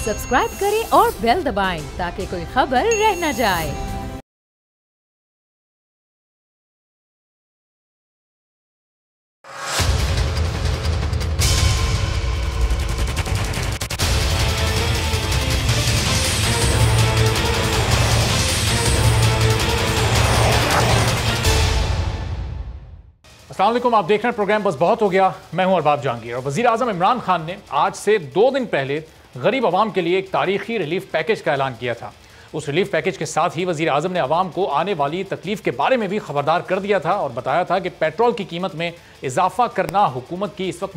Subscribe करें और bell दबाएं ताकि कोई खबर रह न जाए। अस्सलाम वालेकुम, आप देख रहे हैं प्रोग्राम बस बहुत हो गया। मैं हूं अरबाब जहांगीर और वज़ीर आज़म इमरान खान ने आज से 2 दिन पहले गरीब आवाम के लिए एक तारीखी रिलीफ पैकेज का ऐलान किया था। उस रिलीफ पैकेज के साथ ही वज़ीर आज़म ने आवाम को आने वाली तकलीफ के बारे में भी खबरदार कर दिया था और बताया था कि पेट्रोल की कीमत में इजाफा करना हुकूमत की इस वक्त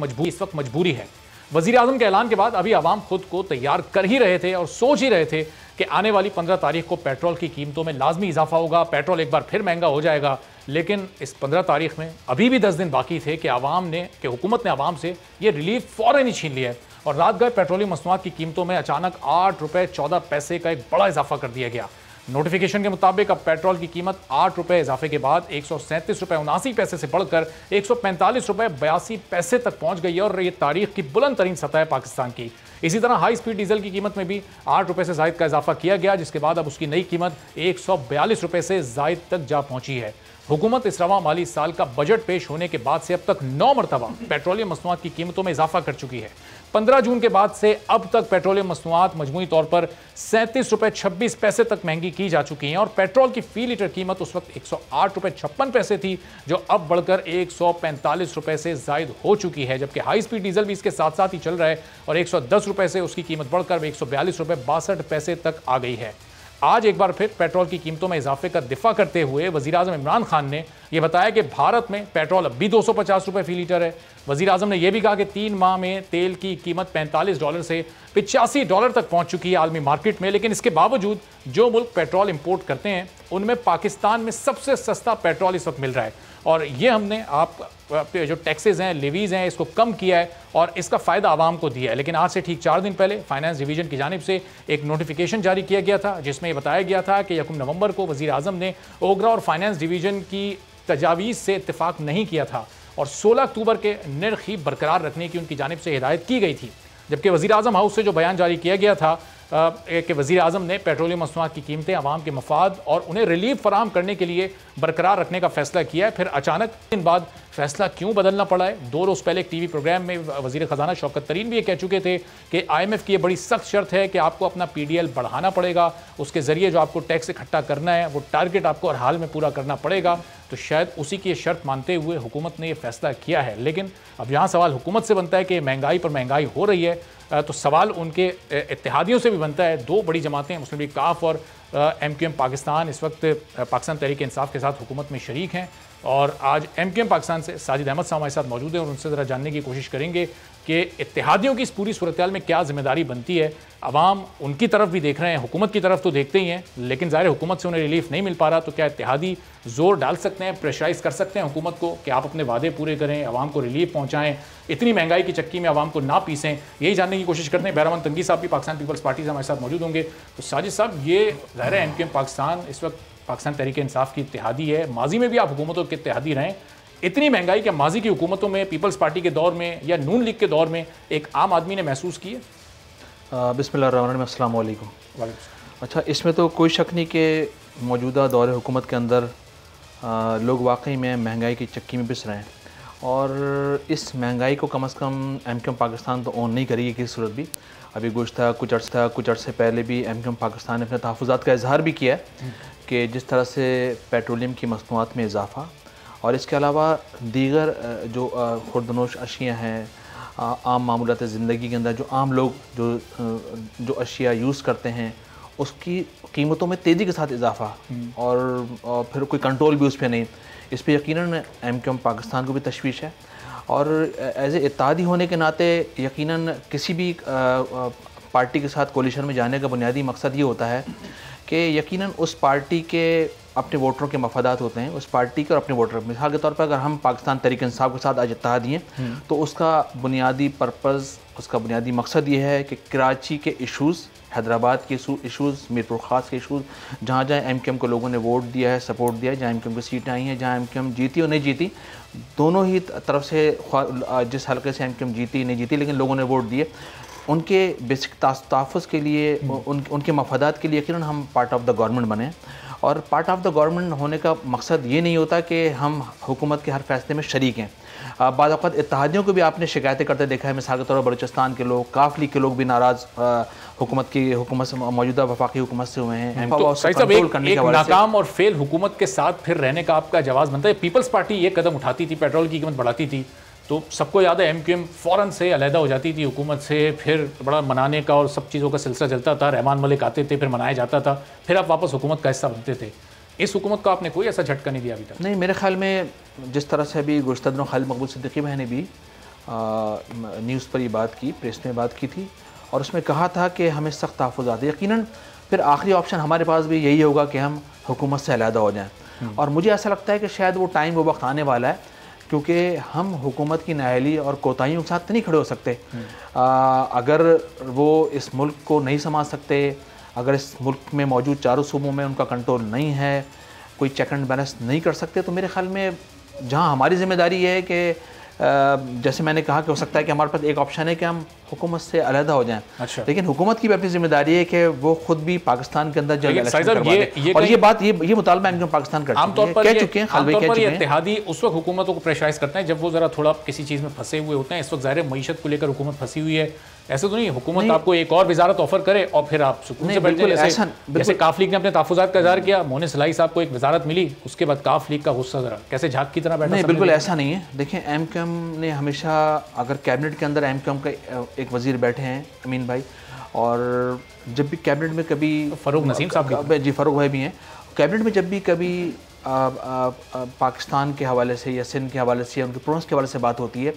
मजबूरी है। वज़ीर आज़म के ऐलान के बाद अभी आवाम खुद को तैयार कर ही रहे थे और सोच ही रहे थे कि आने वाली 15 तारीख को पेट्रोल की कीमतों में लाजमी इजाफा होगा, पेट्रोल एक बार फिर महंगा हो जाएगा। लेकिन इस 15 तारीख में अभी भी 10 दिन बाकी थे कि हुकूमत ने आवाम से ये रिलीफ फ़ौरन ही छीन लिया है और रात गए पेट्रोलियम मसनूआत की कीमतों में अचानक 8 रुपये 14 पैसे का एक बड़ा इजाफा कर दिया गया। नोटिफिकेशन के मुताबिक अब पेट्रोल की कीमत 8 रुपये इजाफे के बाद 137 रुपये 79 पैसे से बढ़कर 145 रुपये 82 पैसे तक पहुंच गई है और ये तारीख की बुलंद तरीन सतह है पाकिस्तान की। इसी तरह हाई स्पीड डीजल की कीमत में भी 8 रुपये से जायद का इजाफा किया गया, जिसके बाद अब उसकी नई कीमत 142 रुपये से जायद तक जा पहुंची है। हुकूमत इस रवा माली साल का बजट पेश होने के बाद से अब तक 9 मरतबा पेट्रोलियम मसनूआत की कीमतों में इजाफा कर चुकी है। 15 जून के बाद से अब तक पेट्रोलियम मसनूआत मजमूई तौर पर 37 रुपये 26 पैसे तक महंगी की जा चुकी हैं और पेट्रोल की फी लीटर कीमत उस वक्त 108 रुपये 56 पैसे थी, जो अब बढ़कर 145 रुपये से जायद हो चुकी है। जबकि हाई स्पीड डीजल भी इसके साथ साथ ही चल रहा है और 110 रुपये से उसकी कीमत बढ़कर 142 रुपये 62 पैसे तक आ गई है। आज एक बार फिर पेट्रोल की कीमतों में इजाफे का दिफा करते हुए वज़ीर आज़म इमरान खान ने यह बताया कि भारत में पेट्रोल अब भी 250 रुपये फी लीटर है। वज़ीर आज़म ने यह भी कहा कि 3 माह में तेल की कीमत $45 से $85 तक पहुंच चुकी है आलमी मार्केट में। लेकिन इसके बावजूद जो मुल्क पेट्रोल इंपोर्ट करते हैं उनमें पाकिस्तान में सबसे सस्ता पेट्रोल इस वक्त मिल रहा है और ये हमने आप जो टैक्सेस हैं, लेवीज़ हैं, इसको कम किया है और इसका फ़ायदा आवाम को दिया है। लेकिन आज से ठीक 4 दिन पहले फाइनेंस डिवीज़न की जानिब से एक नोटिफिकेशन जारी किया गया था, जिसमें बताया गया था कि 1 नवंबर को वज़ीर आज़म ने ओगरा और फाइनेंस डिवीज़न की तजावीज़ से इत्तेफाक नहीं किया था और 16 अक्टूबर के निर्ख ही बरकरार रखने की उनकी जानिब से हिदायत की गई थी। जबकि वज़ीर आज़म हाउस से जो बयान जारी किया गया था कि वज़ीर आज़म ने पेट्रोलियम मसनूआत की कीमतें आवाम के मफाद और उन्हें रिलीफ फराहम करने के लिए बरकरार रखने का फैसला किया है। फिर अचानक दिन बाद फैसला क्यों बदलना पड़ा है? 2 रोज़ पहले एक टीवी प्रोग्राम में वज़ीर ख़जाना शौकत तरीन भी ये कह चुके थे कि IMF की ये बड़ी सख्त शर्त है कि आपको अपना PDL बढ़ाना पड़ेगा, उसके ज़रिए जो आपको टैक्स इकट्ठा करना है वो टारगेट आपको हर हाल में पूरा करना पड़ेगा। तो शायद उसी की ये शर्त मानते हुए हुकूमत ने ये फैसला किया है। लेकिन अब यहाँ सवाल हुकूमत से बनता है कि महंगाई पर महंगाई हो रही है, तो सवाल उनके इत्तेहादियों से भी बनता है। 2 बड़ी जमातें मुस्लिम लीग काफ और MQM पाकिस्तान इस वक्त पाकिस्तान तहरीक इंसाफ के साथ हुकूमत में शरीक हैं और आज MQM पाकिस्तान से साजिद अहमद साहब हमारे साथ मौजूद हैं और उनसे ज़रा जानने की कोशिश करेंगे कि इत्तेहादियों की इस पूरी सूरत में क्या जिम्मेदारी बनती है। अवाम उनकी तरफ भी देख रहे हैं, हुकूमत की तरफ तो देखते ही हैं, लेकिन ज़ाहिर हुकूमत से उन्हें रिलीफ नहीं मिल पा रहा। तो क्या इत्तेहादी जोर डाल सकते हैं, प्रेशराइज़ कर सकते हैं हुकूमत को कि आप अपने वादे पूरे करें, आवाम को रिलीफ पहुँचाएँ, इतनी महंगाई की चक्की में आवाम को ना पीसें? यही जानने की कोशिश करते हैं। बैरामन तंगी साहब भी पाकिस्तान पीपल्स पार्टी से हमारे साथ मौजूद होंगे। तो साजिद साहब, ये ज़ाहिर है MQM पाकिस्तान इस वक्त पाकिस्तान तहरीक इंसाफ की इत्तेहादी है, माजी में भी आप हुकूमतों के इत्तेहादी रहें। इतनी महंगाई के माजी की हुकूमतों में, पीपल्स पार्टी के दौर में या नून लीग के दौर में एक आम आदमी ने महसूस की है? बिस्मिल्लाहिर्रहमानिर्रहीम, अस्सलाम वालेकुम। अच्छा, इसमें तो कोई शक नहीं कि मौजूदा दौर हुकूमत के अंदर लोग वाकई में महंगाई की चक्की में पिस रहे हैं और इस महंगाई को कम से कम MQM पाकिस्तान तो ऑन नहीं करेगी किसी सूरत भी। अभी कुछ अर्से पहले भी MQM पाकिस्तान ने अपने तहफ़्फ़ुज़ात का इजहार भी किया है कि जिस तरह से पेट्रोलियम की मसनूआत में इजाफ़ा और इसके अलावा दीगर जो खुर्दनोश अशिया हैं, आम मामूलात ज़िंदगी के अंदर जो आम लोग जो अशिया यूज़ करते हैं उसकी कीमतों में तेज़ी के साथ इजाफ़ा और फिर कोई कंट्रोल भी उस पर नहीं। इस पर यकीनन MQM पाकिस्तान को भी तशवीश है और एज ए इत्तेहादी होने के नाते यकीनन किसी भी पार्टी के साथ कोलिशन में जाने का बुनियादी मकसद ये होता है कि यकीनन उस पार्टी के अपने वोटरों के मफादात होते हैं, उस पार्टी के और अपने वोटर। मिसाल के तौर पर अगर हम पाकिस्तान तहरीक इंसाफ के साथ आज इत्तेहादी हैं तो उसका बुनियादी पर्पज़, उसका बुनियादी मकसद ये है कि कराची के इशूज़, हैदराबाद के इशूज़, मीरपुर ख़ास के इशूज़, जहाँ जहाँ MQM को लोगों ने वोट दिया है, सपोर्ट दिया है, जहाँ MQM की सीटें आई हैं, जहाँ MQM जीती और नहीं जीती, दोनों ही तरफ से जिस हल्के से MQM जीती नहीं जीती लेकिन लोगों ने वोट दिए, उनके बेसिक तहफ़्फ़ुज़ के लिए, उनके मफादात के लिए यकीनन हम पार्ट ऑफ द गवर्नमेंट बने। और पार्ट ऑफ द गवर्नमेंट होने का मकसद ये नहीं होता कि हम हुकूमत के हर फैसले में शरीक हैं। बाद औक़ात इत्तेहादियों को भी आपने शिकायतें करते देखा है। मिसाल के तौर पर बलूचिस्तान के लोग, काफ लीग के लोग भी नाराज़ हुकूमत से, मौजूदा वफाकी हुकूमत से हुए हैं। तो एक नाकाम और फेल हुकूमत के साथ फिर रहने का आपका जवाब बनता है। पीपल्स पार्टी ये कदम उठाती थी, पेट्रोल की कीमत बढ़ाती थी, तो सबको याद है MQM फ़ौरन से अलहदा हो जाती थी हुकूमत से, फिर बड़ा मनाने का और सब चीज़ों का सिलसिला चलता था। रहमान मलिक आते थे, फिर मनाया जाता था, फिर आप वापस हुकूमत का हिस्सा बनते थे। इस हुकूमत को आपने कोई ऐसा झटका नहीं दिया अभी तक? नहीं, मेरे ख्याल में जिस तरह से अभी गुज़श्ता दिनों खालिद मकबूल सिद्दीकी भाई ने भी न्यूज़ पर ये बात की, प्रेस में बात की थी, और उसमें कहा था कि हमें सख्त तहफ़्फ़ुज़ात, यकीनन फिर आखिरी ऑप्शन हमारे पास भी यही होगा कि हम हुकूमत से अलहदा हो जाएँ। और मुझे ऐसा लगता है कि शायद वो टाइम, वो वक्त आने वाला है, क्योंकि हम हुकूमत की नाअहली और कोताहियों के साथ नहीं खड़े हो सकते। अगर वो इस मुल्क को नहीं संभाल सकते, अगर इस मुल्क में मौजूद चारों सूबों में उनका कंट्रोल नहीं है, कोई चेक एंड बैलेंस नहीं कर सकते, तो मेरे ख्याल में जहां हमारी ज़िम्मेदारी है कि जैसे मैंने कहा कि हो सकता है कि हमारे पास एक ऑप्शन है कि हम हुकूमत से अलहदा हो जाएं। अच्छा। लेकिन हुकूमत की भी अपनी जिम्मेदारी है कि वो खुद भी पाकिस्तान के अंदर जल्द इलेक्शन करवा दे। और ये मुतालबा MQM पाकिस्तान कर चुके हैं। इत्तेहादी उस वक्त हुकूमतों को प्रेशराइज करते हैं जब वो ज़रा थोड़ा किसी चीज़ में फंसे हुए होते हैं। इस वक्त ज़ाहिर मईशत को लेकर हुकूमत फंसी हुई है। ऐसे तो नहीं हुकूमत आपको एक और वजारत ऑफर करे और फिर आप सुकून से बैठ जाए। जैसे काफ लीग ने अपने तहफ़्फ़ुज़ात का इज़हार किया, मोहन सलाई साहब को एक वजारत मिली, उसके बाद काफ लीग का गुस्सा ज़रा कैसे झाग की तरह बैठा। नहीं, बिल्कुल ऐसा नहीं है। देखिए, MQM ने हमेशा, अगर कैबिनेट के अंदर MQM का एक वजीर बैठे हैं अमीन भाई, और जब भी कैबिनेट में कभी फ़ारूक नसीम साहब जी, फ़ारूक भाई भी हैं, कैबिनेट में जब भी कभी पाकिस्तान के हवाले से या सिंध के हवाले से या उनके प्रोविंस के हवाले से बात होती है,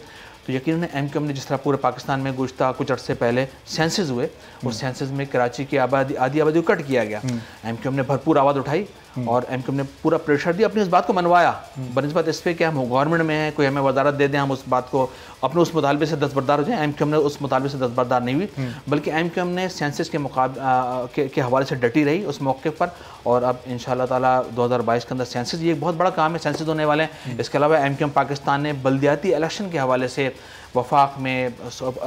तो यकीनन MQM ने जिस तरह पूरे पाकिस्तान में गुज़श्ता कुछ अर्से पहले सेंसस हुए, उस सेंसस में कराची की आधी आबादी को कट किया गया। MQM ने भरपूर आवाज़ उठाई और MQM ने पूरा प्रेशर दिया, अपनी उस बात को मनवाया बनिस्बत इस पर कि हम गवर्नमेंट में हैं, कोई हमें वजारत दे दें, हम उस बात को अपने उस मुतालबे से दस्तबरदार हो जाएं। MQM ने उस मुतालबे से दस्तबरदार नहीं हुई, बल्कि MQM ने सेंसस के हवाले से डटी रही उस मौके पर। और अब इंशाअल्लाह ताला 2022 के अंदर सेंसस, ये एक बहुत बड़ा काम है, सेंसस होने वाले हैं। इसके अलावा MQM पाकिस्तान ने बल्दियाती इलेक्शन के हवाले से वफाक में,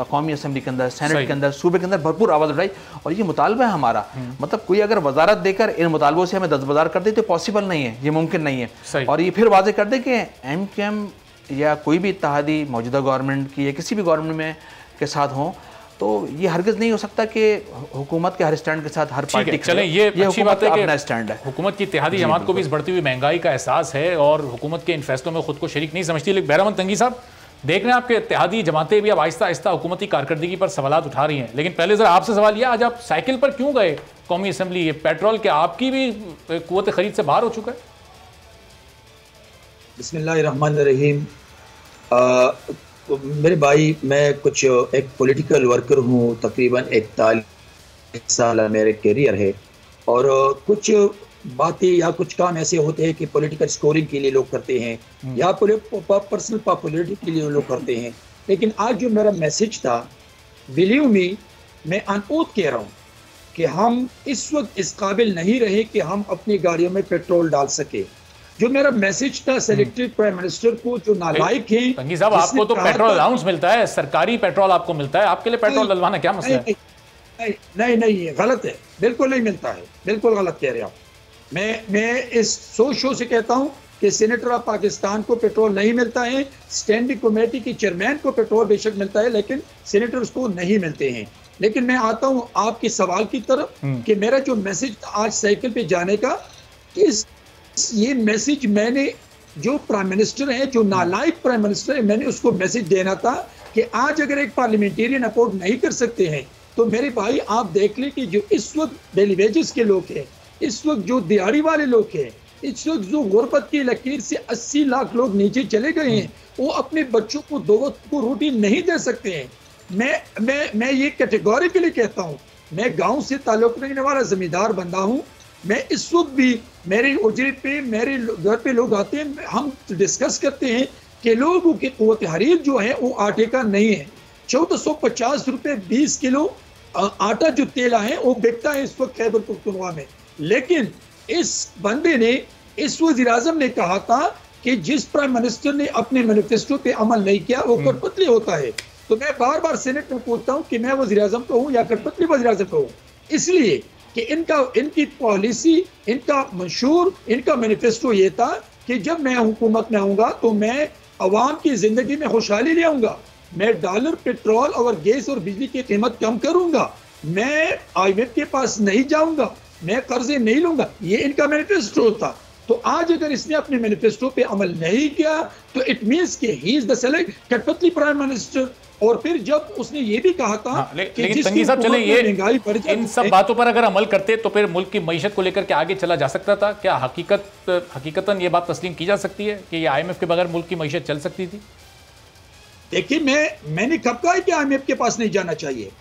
कौमी असम्बली के अंदर, सेनेट के अंदर, सूबे के अंदर भरपूर आवाज़ उठाई। और ये मुतालबा है हमारा, मतलब कोई अगर वजारत देकर इन मुतालबों से हमें दस्तबरदार कर दे तो पॉसिबल नहीं है, ये मुमकिन नहीं है। और ये फिर वाज़ेह कर दे कि MQM या कोई भी इत्तेहादी मौजूदा गवर्नमेंट की या किसी भी गवर्नमेंट में के साथ हों, तो ये हरगिज़ नहीं हो सकता कि हुकूमत के हर स्टैंड के साथ हर पार्टी चले। ये अच्छी बात है कि स्टैंड है। हुकूमत की इत्तेहादी जमात को भी इस बढ़ती हुई महंगाई का एहसास है और हुकूमत के इन फैसलों में खुद को शरीक नहीं समझती। लेकिन बहरामन तंगी साहब, देख रहे हैं आपके इत्तेहादी जमातें भी अब आहिस्ता आहिस्ता हुकूमती कारकर्दगी पर सवालात उठा रही हैं। लेकिन पहले ज़रा आपसे सवाल यह, आज आप साइकिल पर क्यों गए कौमी असम्बली? ये पेट्रोल के आपकी भी कुव्वत खरीद से बाहर हो चुका है? बिस्मिल्लाहिर्रहमानिर्रहीम। मेरे भाई, मैं एक पॉलिटिकल वर्कर हूँ, तकरीबन 41 साल मेरे कैरियर है, और कुछ बातें या कुछ काम ऐसे होते हैं कि पॉलिटिकल स्कोरिंग के लिए लोग करते हैं या पर्सनल पॉपुलैरिटी के लिए लोग करते हैं। लेकिन आज जो मेरा मैसेज था, बिलीव मी, मैं अनूत कह रहा हूँ कि हम इस वक्त इस काबिल नहीं रहे कि हम अपनी गाड़ियों में पेट्रोल डाल सके। जो मेरा मैसेज था सेलेक्टेड प्राइम मिनिस्टर को, जो नालायक हैं। तंगी साहब, आपको तो पेट्रोल अलाउंस मिलता है, सरकारी पेट्रोल आपको मिलता है, आपके लिए पेट्रोल डलवाना क्या मसला है? नहीं, गलत है, बिल्कुल नहीं मिलता है, बिल्कुल गलत कह रहे हैं आप। मैं इस शो से कहता हूं कि सेनेटर ऑफ पाकिस्तान को पेट्रोल नहीं मिलता है, स्टैंडिंग कमेटी के चेयरमैन को पेट्रोल बेशक मिलता है, लेकिन सेनेटर्स को नहीं मिलते हैं। लेकिन मैं आता हूं आपके सवाल की तरफ कि मेरा जो मैसेज आज साइकिल पे जाने का, ये मैसेज मैंने, जो प्राइम मिनिस्टर है, जो नालायक प्राइम मिनिस्टर है, मैंने उसको मैसेज देना था कि आज अगर एक पार्लियामेंटेरियन अफोर्ड नहीं कर सकते हैं, तो मेरे भाई आप देख लें कि जो इस वक्त डेली वेजेस के लोग हैं, इस वक्त जो दिहाड़ी वाले लोग हैं, इस वक्त जो गुर्बत की लकीर से 80 लाख लोग नीचे चले गए हैं, वो अपने बच्चों को 2 वक्त को रोटी नहीं दे सकते हैं। मैं ये कैटेगोरिकली कहता हूँ, मैं गांव से ताल्लुक रखने वाला जमींदार बंदा हूँ। मैं इस वक्त भी मेरे उजरे पे, मेरे घर पे लोग आते हैं, हम डिस्कस करते हैं कि लोगों की क़ुव्वत खरीद जो है वो आटे का नहीं है। 1450 रुपये 20 किलो आटा जो तेला है वो बिकता है इस वक्त खैबर पख्तूनख्वा में। लेकिन इस बंदे ने, इस वज़ीर आज़म ने कहा था कि जिस प्राइम मिनिस्टर ने अपने मैनिफेस्टो पे अमल नहीं किया वो कठपुतली होता है। तो मैं बार बार सेनेट में पूछता हूं कि मैं वज़ीर आज़म को हूं या कठपुतली वज़ीर आज़म को हूं, इसलिए कि इनकी पॉलिसी, इनका मंशूर, इनका मैनिफेस्टो ये था कि जब मैं हुकूमत में आऊंगा तो मैं अवाम की जिंदगी में खुशहाली ले आऊंगा, मैं डॉलर, पेट्रोल और गैस और बिजली की कीमत कम करूंगा, मैं IMF के पास नहीं जाऊंगा, मैं कर्जे नहीं लूंगा। ये इनका मैनिफेस्टो था। तो आज अगर इसने अपने मैनिफेस्टो पे अमल नहीं किया तो इट मींस कि ही इज द सेलेक्ट कठपुतली प्राइम मिनिस्टर। और फिर जब उसने ये भी कहा था लेकिन तंगी साहब, चले ये इन सब बातों पर अगर अमल करते तो फिर मुल्क की मईशत को लेकर के आगे चला जा सकता था क्या? हकीकतन ये बात तस्लीम की जा सकती है कि ये IMF के बगैर मुल्क की मईशत चल सकती थी? देखिए, मैंने कब कहा कि IMF के पास नहीं जाना चाहिए।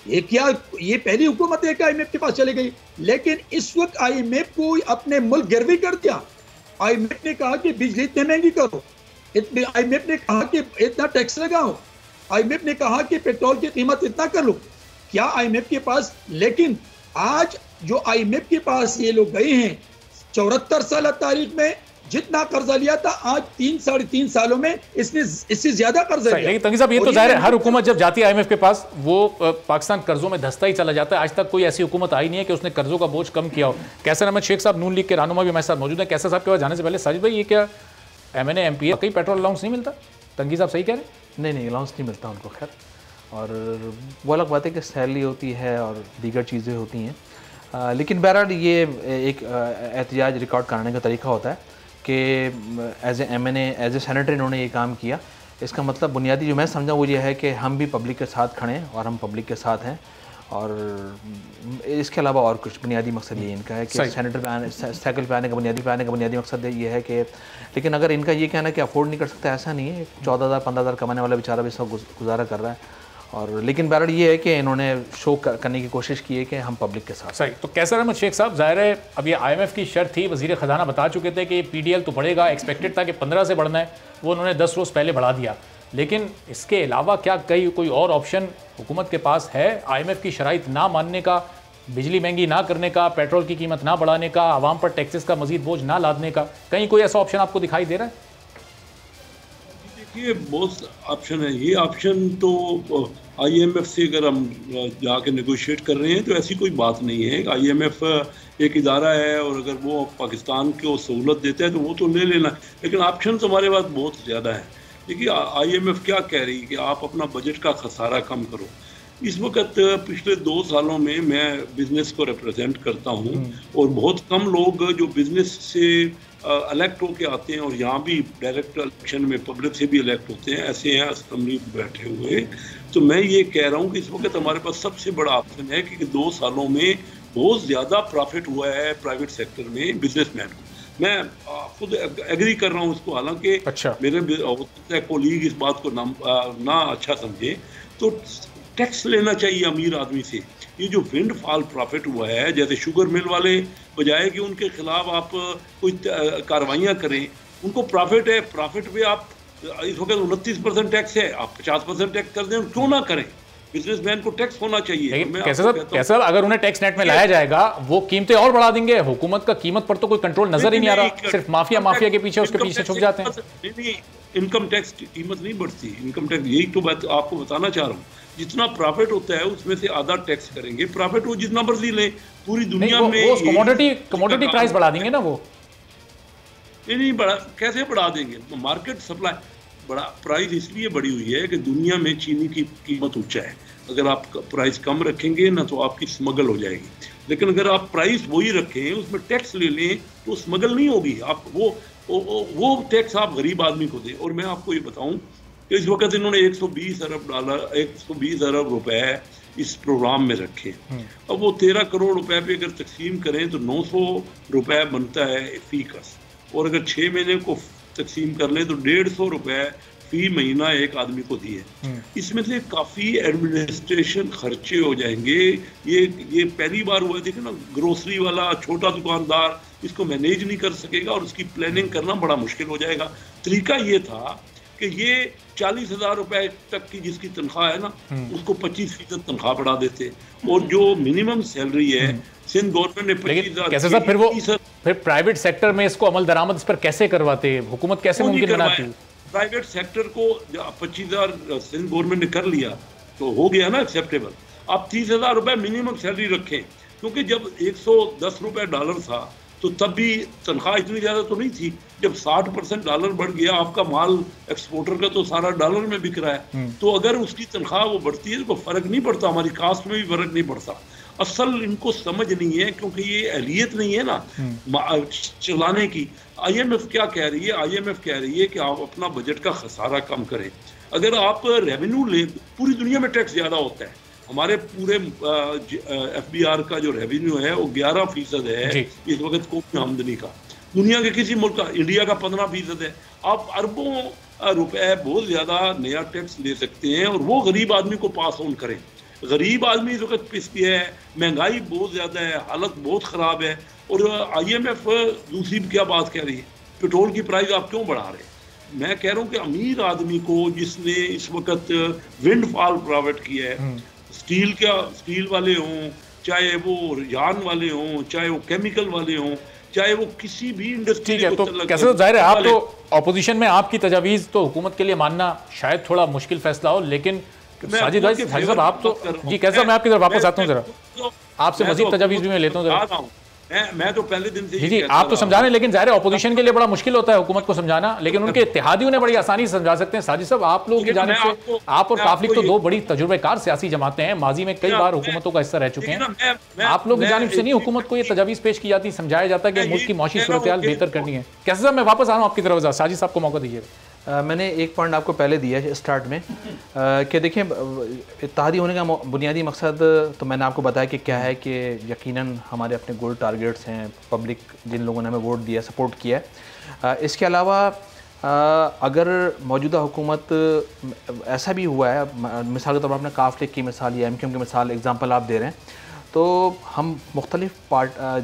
ये पहली हुकूमत है कि IMF के पास चली गई, लेकिन इस वक्त IMF को अपने मुल्क गिरवी कर दिया। IMF ने कहा कि बिजली इतनी महंगी करो, IMF ने कहा कि इतना टैक्स लगाओ, IMF ने कहा कि पेट्रोल की कीमत इतना कर लो। क्या IMF के पास, लेकिन आज जो IMF के पास ये लोग गए हैं 74 साल तारीख में जितना कर्जा लिया था, आज 3-3.5 सालों में इससे ज्यादा कर्जा लिया। लेकिन तंगी साहब, ये तो जाहिर है हर हुकूमत जब जाती है IMF के पास वो पाकिस्तान कर्जों में धंसता ही चला जाता है। आज तक कोई ऐसी हुकूमत आई नहीं है कि उसने कर्जों का बोझ कम किया हो। कैसर अहमद शेख साहब नून लीग के रहनुमा भी हमारे साथ मौजूद हैं। कैसर साहब के पास जाने से पहले साजिद भाई, ये क्या MNA MP कहीं पेट्रोल अलाउंस नहीं मिलता? तंगी साहब सही कह रहे हैं? नहीं, अलाउंस नहीं मिलता उनको। खैर, और वो अलग बात है कि सैलरी होती है और दीगर चीज़ें होती हैं, लेकिन बहरहाल ये एक एहतजाज रिकॉर्ड कराने का तरीका होता है कि as a MNA, as a senator इन्होंने ये काम किया। इसका मतलब बुनियादी जो मैं समझा वो ये है कि हम भी पब्लिक के साथ खड़े हैं और हम पब्लिक के साथ हैं, और इसके अलावा और कुछ बुनियादी मकसद ये इनका है कि सेनेटर पे आने, साइकिल पे आने का बुनियादी मकसद ये है कि, लेकिन अगर इनका ये कहना है कि अफोर्ड नहीं कर सकता, ऐसा नहीं है। 14,000-15,000 कमाने वाला बेचारा भी सब गुजारा कर रहा है। और लेकिन बहरहाल ये है कि इन्होंने शो करने की कोशिश की है कि हम पब्लिक के साथ। सही। तो कैसर अहमद शेख साहब, ज़ाहिर है अब ये IMF की शर्त थी, वज़ीर ख़जाना बता चुके थे कि PDL तो बढ़ेगा, एक्सपेक्टेड था कि 15 से बढ़ना है, वो उन्होंने 10 रोज़ पहले बढ़ा दिया। लेकिन इसके अलावा क्या कोई और ऑप्शन हुकूमत के पास है IMF की शराइत ना मानने का, बिजली महंगी ना करने का, पेट्रोल की कीमत ना बढ़ाने का, आवाम पर टैक्सेस का मजीद बोझ ना लादने का? कहीं कोई ऐसा ऑप्शन आपको दिखाई दे रहा है? देखिए, बहुत ऑप्शन है। ये ऑप्शन तो IMF से अगर हम जाके नेगोशिएट कर रहे हैं तो ऐसी कोई बात नहीं है। IMF एक इदारा है और अगर वो पाकिस्तान को सहूलत देता है तो वो तो ले लेना, लेकिन ऑप्शन हमारे पास बहुत ज़्यादा है। देखिए, IMF क्या कह रही है कि आप अपना बजट का खसारा कम करो। इस वक्त पिछले 2 सालों में मैं बिजनेस को रिप्रेजेंट करता हूँ और बहुत कम लोग जो बिजनेस से इलेक्ट होके आते हैं और यहाँ भी डायरेक्ट इलेक्शन में पब्लिक से भी इलेक्ट होते हैं, ऐसे हैं असेंबली बैठे हुए। तो मैं ये कह रहा हूँ कि इस वक्त हमारे पास सबसे बड़ा ऑप्शन है कि 2 सालों में बहुत ज़्यादा प्रॉफिट हुआ है प्राइवेट सेक्टर में बिजनेसमैन को। मैं खुद एग्री कर रहा हूँ इसको, हालांकि मेरे कोलीग इस बात को ना अच्छा समझे, तो टैक्स लेना चाहिए अमीर आदमी से। ये जो विंड फॉल प्रॉफिट हुआ है, जैसे शुगर मिल वाले, बजाय कि उनके खिलाफ आप कोई कार्रवाइयाँ करें, उनको प्रॉफिट है, प्रॉफिट पे आप इस वक्त 29% टैक्स है, आप 50% टैक्स कर दें, क्यों ना करें? बिजनेसमैन को टैक्स होना चाहिए। कैसे अगर उन्हें टैक्स नेट में लाया जाएगा वो कीमतें और बढ़ा देंगे। हुकूमत का कीमत पर तो कोई कंट्रोल नजर ही नहीं आ रहा, सिर्फ माफिया के पीछे उसके पीछे छुप जाते हैं। इनकम टैक्स की कीमत नहीं बढ़ती। इनकम टैक्स, यही तो बात आपको बताना चाह रहा हूँ, जितना प्रॉफिट होता है उसमें से आधा टैक्स करेंगे। प्रॉफिट वो जितना मर्जी लें पूरी दुनिया में, कमोडिटी प्राइस बढ़ा देंगे ना वो। नहीं बढ़ा, कैसे बढ़ा देंगे? मार्केट सप्लाई बड़ा प्राइस इसलिए बढ़ी हुई है कि दुनिया में चीनी की कीमत ऊंचा है। अगर आप प्राइस कम रखेंगे ना तो आपकी स्मगल हो जाएगी, लेकिन अगर आप प्राइस वही रखें उसमें टैक्स ले लें तो स्मगल नहीं होगी। आप वो टैक्स आप गरीब आदमी को दें। और मैं आपको ये बताऊं कि इस वक्त इन्होंने 120 अरब रुपए इस प्रोग्राम में रखे। अब वो 13 करोड़ रुपए पे अगर तकसीम करें तो 900 रुपए बनता है फी का, और अगर 6 महीने को तकसीम कर लें तो 150 रुपए फी महीना एक आदमी को दिए। इसमें से काफ़ी एडमिनिस्ट्रेशन खर्चे हो जाएंगे। ये पहली बार हुआ है। देखिए ना, ग्रोसरी वाला छोटा दुकानदार इसको मैनेज नहीं कर सकेगा और उसकी प्लानिंग करना बड़ा मुश्किल हो जाएगा। तरीका ये था कि ये 40,000 रुपए तक की जिसकी तनख्वाह है ना, उसको 25% तनख्वाह बढ़ा देते, और जो मिनिमम सैलरी है सिंध गवर्नमेंट ने 25,000। फिर प्राइवेट सेक्टर में इसको अमल दरामद इस पर कैसे करवाते? हुकूमत कैसे मुमकिन बनाती? प्राइवेट सेक्टर को 25,000 सिंध गवर्नमेंट ने कर लिया तो हो गया ना एक्सेप्टेबल। आप 30,000 रुपये मिनिमम सैलरी रखें, क्योंकि जब 110 रुपये डॉलर था तो तब भी तनख्वाह इतनी ज़्यादा तो नहीं थी। जब 60% डॉलर बढ़ गया, आपका माल एक्सपोर्टर का तो सारा डॉलर में बिक रहा है, तो अगर उसकी तनख्वाह वो बढ़ती है तो फ़र्क नहीं पड़ता, हमारी कास्ट में भी फ़र्क नहीं पड़ता। असल इनको समझ नहीं है, क्योंकि ये अहलियत नहीं है ना चलाने की। IMF क्या कह रही है? IMF कह रही है कि आप अपना बजट का खसारा कम करें। अगर आप रेवेन्यू ले, पूरी दुनिया में टैक्स ज़्यादा होता है, हमारे पूरे FBR का जो रेवेन्यू है वो 11% है इस वक्त कौमी आमदनी का। दुनिया के किसी मुल्क का, इंडिया का 15% है। आप अरबों रुपए बहुत ज़्यादा नया टैक्स ले सकते हैं और वो गरीब आदमी को पास ऑन करें। गरीब आदमी इस वक्त पिस गया है, महंगाई बहुत ज़्यादा है, हालत बहुत ख़राब है। और IMF दूसरी क्या बात कह रही है? पेट्रोल की प्राइस आप क्यों बढ़ा रहे हैं? मैं कह रहा हूँ कि अमीर आदमी को जिसने इस वक्त विंड फॉल प्राइवेट किया है, स्टील वाले हों, चाहे वो यान वाले हों, चाहे वो केमिकल वाले हों, चाहे वो किसी भी इंडस्ट्री। ठीक है, तो कैसे तो जाहिर है आप तो ऑपोजिशन में, आपकी तजावीज़ तो हुकूमत के लिए मानना शायद थोड़ा मुश्किल फैसला हो, लेकिन साजिद भाई साहब आप तो जी कैसे, मैं आपकी तरफ वापस आता हूँ जरा, आपसे मजीद तजावीज़ भी मैं लेता हूँ जरा। मैं तो पहले दिन से जी आप तो समझा रहे हैं, लेकिन जाहिर है ऑपोजिशन के लिए बड़ा मुश्किल होता है हुकूमत को समझाना, लेकिन उनके इत्तेहादी उन्हें बड़ी आसानी से समझा सकते हैं। साजिद साहब, आप लोगों की जानिब से, आप और काफ लीग तो दो बड़ी तजुर्बेकार सियासी जमातें हैं, माजी में कई बार हुकूमतों का हिस्सा रह चुके हैं। आप लोग की जानिब से नहीं हुकूमत को ये तजावीज़ पेश की जाती, समझाया जाता है कि मुल्क की मौशी सूरत हाल बेहतर करनी है। कैसे साहब, मैं वापस आ रहा हूँ आपकी तरफ, साजिद साहब को मौका दीजिएगा। मैंने एक पॉइंट आपको पहले दिया है स्टार्ट में कि देखिए, इत्तेहादी होने का बुनियादी मकसद तो मैंने आपको बताया कि क्या है कि यकीनन हमारे अपने गोल टारगेट्स हैं, पब्लिक जिन लोगों ने हमें वोट दिया, सपोर्ट किया है। इसके अलावा अगर मौजूदा हुकूमत, ऐसा भी हुआ है, मिसाल के तौर पर आपने काफ लीग की मिसाल या MQM की मिसाल एग्जाम्पल आप दे रहे हैं, तो हम मुख्तलिफ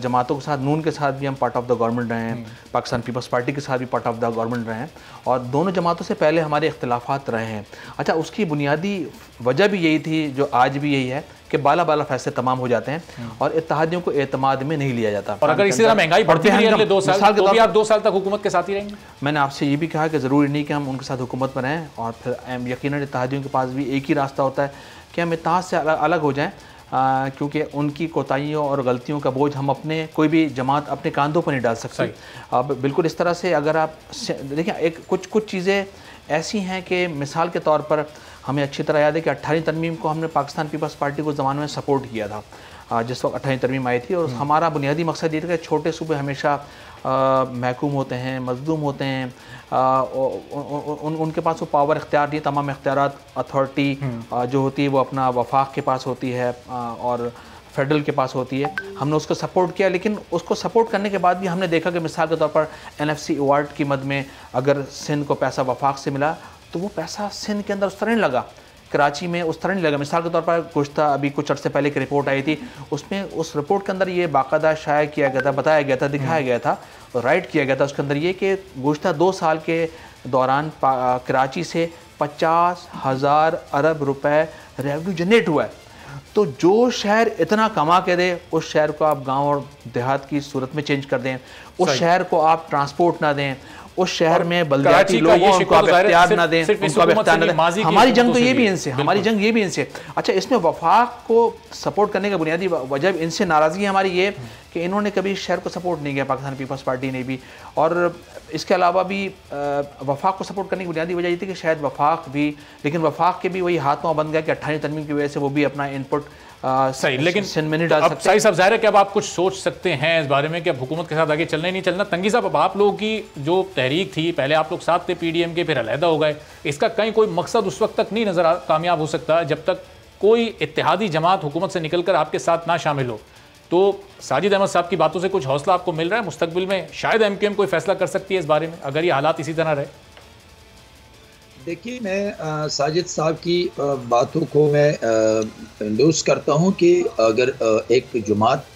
जमातों के साथ, नून के साथ भी हम पार्ट ऑफ द गवर्नमेंट रहे हैं, पाकिस्तान पीपल्स पार्टी के साथ भी पार्ट ऑफ द गवर्नमेंट रहे हैं, और दोनों जमातों से पहले हमारे इख्तिलाफात रहे हैं। अच्छा, उसकी बुनियादी वजह भी यही थी, जो आज भी यही है, कि बाला फैसले तमाम हो जाते हैं और इत्तेहादियों को एतमाद में नहीं लिया जाता। और अगर इसी तरह महंगाई बढ़ती है अगले 2 साल, तो भी आप 2 साल तक हुकूमत के साथ ही रहेंगे? मैंने आपसे ये भी कहा कि ज़रूरी नहीं कि हम उनके साथ हुकूमत में रहें, और फिर यकीनन इत्तेहादियों के पास भी एक ही रास्ता होता है कि हम इत्तेहाद से अलग हो जाएँ, क्योंकि उनकी कोताहियों और गलतियों का बोझ हम अपने, कोई भी जमात अपने कांधों पर नहीं डाल सकती। अब बिल्कुल इस तरह से अगर आप देखिए, एक कुछ चीज़ें ऐसी हैं कि मिसाल के तौर पर हमें अच्छी तरह याद है कि 18वीं तरमीम को हमने पाकिस्तान पीपल्स पार्टी को ज़माने में सपोर्ट किया था, जिस वक्त 18वीं तरमीम आई थी, और हमारा बुनियादी मकसद ये था कि छोटे सूबे हमेशा महकूम होते हैं, मजलूम होते हैं, उनके पास वो पावर इख्तियार नहीं, तमाम इख्तियारात अथॉरिटी जो होती है वो अपना वफाक के पास होती है और फेडरल के पास होती है। हमने उसको सपोर्ट किया, लेकिन उसको सपोर्ट करने के बाद भी हमने देखा कि मिसाल के तौर पर NFC अवार्ड की मद में अगर सिंध को पैसा वफाक से मिला तो वो पैसा सिंध के अंदर उस तरह नहीं लगा, कराची में उस तरह नहीं लगा। मिसाल के तौर पर गुज़श्ता अभी कुछ अर्से पहले की रिपोर्ट आई थी, उसमें उस रिपोर्ट के अंदर ये बाकायदा शाया किया गया था, बताया गया था, दिखाया गया था, राइट किया गया था उसके अंदर ये कि गुज़श्ता 2 साल के दौरान कराची से 50,000 अरब रुपए रेवेन्यू जनरेट हुआ है। तो जो शहर इतना कमा के दे, उस शहर को आप गांव और देहात की सूरत में चेंज कर दें, उस शहर को आप ट्रांसपोर्ट ना दें, उस शहर में बल्दियाती लोगों को आप इख्तियार ना दें, उनको आप इख्तियार ना दें। हमारी जंग तो ये भी इनसे, हमारी जंग ये भी इनसे। अच्छा, इसमें वफाक को सपोर्ट करने का बुनियादी वजह इनसे नाराज़गी हमारी ये कि इन्होंने कभी शहर को सपोर्ट नहीं किया, पाकिस्तान पीपल्स पार्टी ने भी, और इसके अलावा भी वफाक को सपोर्ट करने की बुनियादी वजह ये थी कि शायद वफाक भी, लेकिन वफाक के भी वही हाथ पाँव बन गया कि 18वीं तरमीम की वजह से वो भी अपना इनपुट सही, लेकिन अब सही साहब, जाहिर है कि अब आप कुछ सोच सकते हैं इस बारे में कि अब हुकूमत के साथ आगे चलना ही नहीं चलना। तंगी साहब, अब आप लोगों की जो तहरीक थी, पहले आप लोग साथ थे PDM के, फिर अलहदा हो गए, इसका कहीं कोई मकसद उस वक्त तक नहीं नजर कामयाब हो सकता जब तक कोई इत्तेहादी जमात हुकूमत से निकल कर आपके साथ ना शामिल हो। तो साजिद अहमद साहब की बातों से कुछ हौसला आपको मिल रहा है? मुस्तकबिल में शायद MQM कोई फैसला कर सकती है इस बारे में, अगर ये हालात इसी तरह रहे? देखिए, मैं साजिद साहब की बातों को मैं इंडोर्स करता हूं कि अगर एक जमात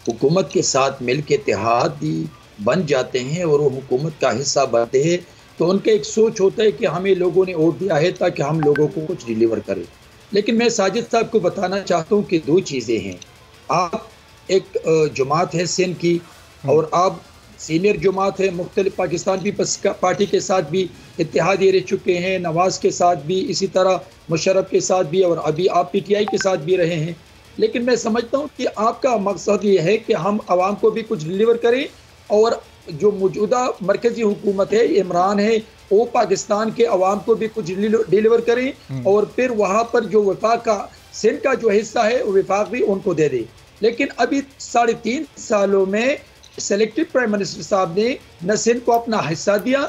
हुकूमत के साथ मिल के इत्तेहादी बन जाते हैं और वो हुकूमत का हिस्सा बनते हैं, तो उनका एक सोच होता है कि हमें लोगों ने वोट दिया है ताकि हम लोगों को कुछ डिलीवर करें। लेकिन मैं साजिद साहब को बताना चाहता हूँ कि 2 चीज़ें हैं। आप एक जमात है सिंध की, और आप सीनियर जमात है, मुख्तलिफ पाकिस्तान पीपल्स पार्टी के साथ भी इत्तेहादी रह चुके हैं, नवाज़ के साथ भी, इसी तरह मुशर्रफ के साथ भी, और अभी आप PTI के साथ भी रहे हैं। लेकिन मैं समझता हूँ कि आपका मकसद ये है कि हम आवाम को भी कुछ डिलीवर करें, और जो मौजूदा मरकजी हुकूमत है, इमरान है, वो पाकिस्तान के अवाम को भी कुछ डिलीवर करें, और फिर वहाँ पर जो वफाक का सिंध का जो हिस्सा है वो वफाक भी उनको दे दे। लेकिन अभी 3.5 सालों में सेलेक्टेड प्राइम मिनिस्टर साहब ने न सिंध को अपना हिस्सा दिया,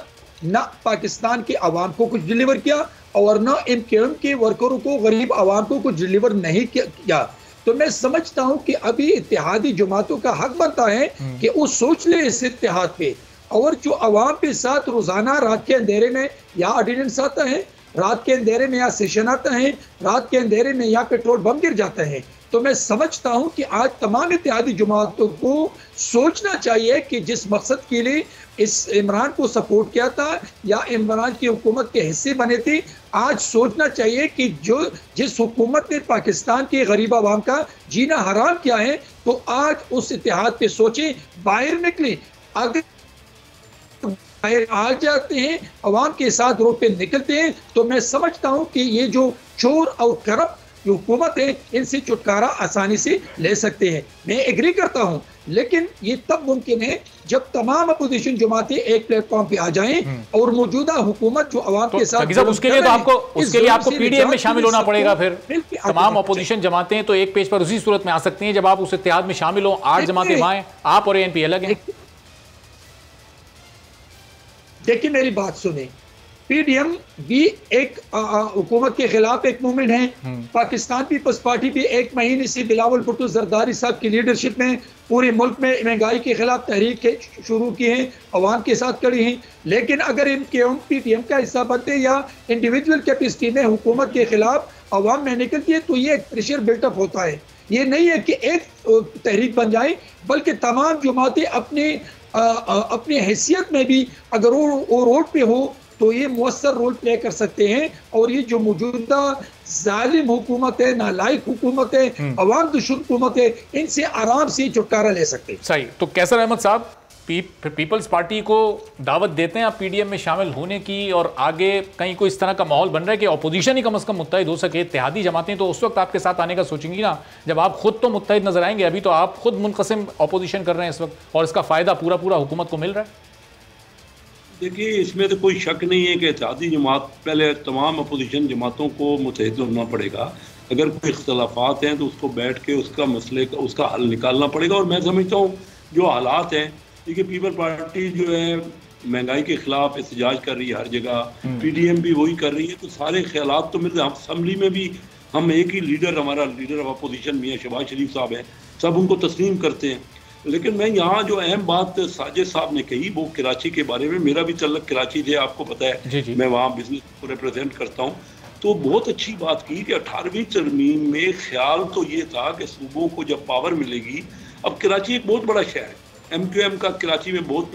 न पाकिस्तान के अवाम को कुछ डिलीवर किया, और न MKM के वर्करों को, गरीब अवाम को कुछ डिलीवर नहीं किया। तो मैं समझता हूं कि अभी इत्तेहादी जमातों का हक बनता है कि वो सोच ले इस इत्तेहाद पे, और जो अवाम के साथ रोजाना रात के अंधेरे में या ऑर्डिनेंस आता है, रात के अंधेरे में या सेशन आता है, रात के अंधेरे में या पेट्रोल बम गिर जाते हैं, तो मैं समझता हूं कि आज तमाम इत्तेहादी जमातों को सोचना चाहिए कि जिस मकसद के लिए इस इमरान को सपोर्ट किया था या इमरान की हुकूमत के हिस्से बने थे, आज सोचना चाहिए कि जिस हुकूमत ने पाकिस्तान के गरीब आवाम का जीना हराम किया है, तो आज उस इत्तेहाद पे सोचें, बाहर निकले। अगर बाहर आ जाते हैं, अवाम के साथ रोड पे निकलते हैं, तो मैं समझता हूँ कि ये जो चोर और करप्ट हुकूमत है, इनसे छुटकारा आसानी से ले सकते हैं। मैं एग्री करता हूं, लेकिन ये तब मुमकिन है जब तमाम अपोजिशन जमातें एक प्लेटफॉर्म पे आ जाएं और मौजूदा हुकूमत जो अवाम के साथ, उसके लिए आपको PDM में शामिल होना पड़ेगा। फिर तमाम अपोजिशन जमातें तो एक पेज पर उसी सूरत में आ सकती हैं जब आप उस इत्तेहाद में शामिल हो। 8 जमातें वहां, आप और ANP अलग हैं। देखिए मेरी बात सुने, PDM भी एक हुकूमत के खिलाफ एक मूवमेंट है। पाकिस्तान पीपल्स पार्टी भी 1 महीने से बिलावल भुट्टो जरदारी साहब की लीडरशिप में पूरे मुल्क में महंगाई के खिलाफ तहरीक शुरू की है, अवाम के साथ खड़ी हैं। लेकिन अगर MKM PDM का हिस्सा बनते या इंडिविजुअल कैपेसिटी में हुकूमत के खिलाफ अवाम में निकलती है, तो ये एक प्रेशर बिल्टअप होता है। ये नहीं है कि एक तहरीक बन जाए, बल्कि तमाम जमातें अपनी हैसियत में भी अगर वो रोड पे हो तो ये मुअस्सर रोल प्ले कर सकते हैं। और ये जो मौजूदा जालिम हुकूमत है, नालायक हुकूमत है, अवाम दुश्मन हुकूमत है, इनसे आराम से छुटकारा ले सकते हैं। सही। तो कैसर अहमद साहब, पीपल्स पार्टी को दावत देते हैं आप PDM में शामिल होने की, और आगे कहीं कोई इस तरह का माहौल बन रहा है कि अपोजिशन ही कम से कम मुत्तहिद हो सके। इत्तेहादी जमातें तो उस वक्त आपके साथ आने का सोचेंगी ना जब आप खुद तो मुत्तहिद नजर आएंगे। अभी तो आप खुद मुनक़सिम अपोजिशन कर रहे हैं इस वक्त, और इसका फ़ायदा पूरा हुकूमत को मिल रहा है। देखिए, इसमें तो कोई शक नहीं है कि इत्तेहादी जमात, पहले तमाम अपोजिशन जमातों को मुत्तहिद होना पड़ेगा। अगर कोई इख्तलाफात हैं तो उसको बैठ के उसका हल निकालना पड़ेगा। और मैं समझता हूँ जो हालात हैं, देखिए पीपल पार्टी जो है महंगाई के खिलाफ एहतजाज कर रही है हर जगह, PDM भी वही कर रही है, तो सारे ख्यालात तो मिल रहे हैं। असम्बली में भी हम एक ही लीडर, हमारा लीडर ऑफ अपोजिशन मियां शहबाज शरीफ साहब हैं, सब उनको तस्लीम करते हैं। लेकिन मैं यहाँ जो अहम बात साजिद साहब ने कही वो कराची के बारे में, मेरा भी तल्लक कराची थे, आपको पता है जी। मैं वहाँ बिजनेस को रिप्रेजेंट करता हूँ। तो बहुत अच्छी बात की कि 18वीं तरमीम में ख्याल तो ये था कि सूबों को जब पावर मिलेगी, अब कराची एक बहुत बड़ा शहर है, MQM का कराची में बहुत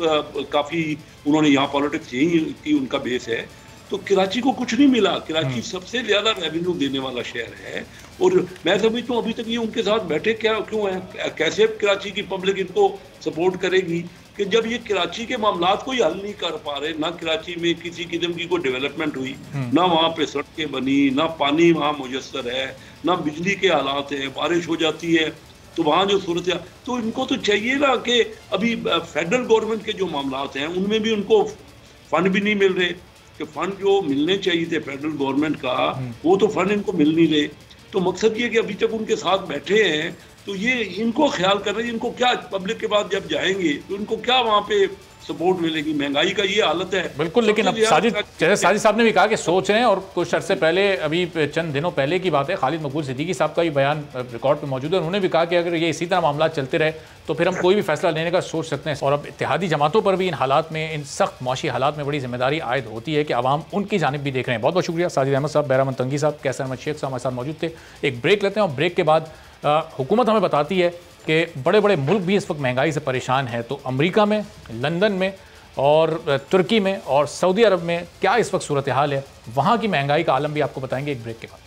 काफ़ी उन्होंने यहाँ पॉलिटिक्स यही की, उनका बेस है। तो कराची को कुछ नहीं मिला। कराची सबसे ज़्यादा रेवेन्यू देने वाला शहर है, और मैं समझता हूँ अभी तक ये उनके साथ बैठे क्यों हैं? कैसे कराची की पब्लिक इनको सपोर्ट करेगी कि जब ये कराची के मामलात को ही हल नहीं कर पा रहे, ना कराची में किसी किस्म की कोई डेवलपमेंट हुई, ना वहाँ पे सड़कें बनी, ना पानी वहाँ मुयस्सर है, ना बिजली के हालात हैं, बारिश हो जाती है तो वहाँ जो सूरत है, तो इनको तो चाहिए ना कि अभी फेडरल गवर्नमेंट के जो मामलात हैं उनमें भी उनको फंड भी नहीं मिल रहे, कि फंड जो मिलने चाहिए थे फेडरल गवर्नमेंट का वो तो फंड इनको मिल नहीं रहे। तो मकसद ये कि अभी तक उनके साथ बैठे हैं, तो ये इनको ख्याल कर रहे हैं, इनको क्या पब्लिक के बाद जब जाएंगे तो इनको क्या वहाँ पे सपोर्ट मिलेगी? महंगाई का ये हालत है बिल्कुल। लेकिन अब जैसे साजिद साहब ने भी कहा कि सोच रहे हैं, और कुछ अर्से पहले, अभी चंद दिनों पहले की बात है, खालिद मकबूल सिद्दीकी साहब का भी बयान रिकॉर्ड पे मौजूद है। उन्होंने भी कहा कि अगर ये इसी तरह मामला चलते रहे तो फिर हम कोई भी फैसला लेने का सोच सकते हैं। और अब इत्तेहादी जमातों पर भी इन हालात में, इन सख्त मौशी हालात में बड़ी जिम्मेदारी आयद होती है कि आवाम उनकी जानिब भी देख रहे हैं। बहुत बहुत शुक्रिया साजिद अहमद साहब, बैरामन तंगी साहब, कैसर अहमद शेख साहब हमारे साथ मौजूद थे। एक ब्रेक लेते हैं, और ब्रेक के बाद हुकूमत हमें बताती है कि बड़े बड़े मुल्क भी इस वक्त महंगाई से परेशान हैं। तो अमेरिका में, लंदन में और तुर्की में और सऊदी अरब में क्या इस वक्त सूरत हाल है, वहाँ की महंगाई का आलम भी आपको बताएंगे एक ब्रेक के बाद।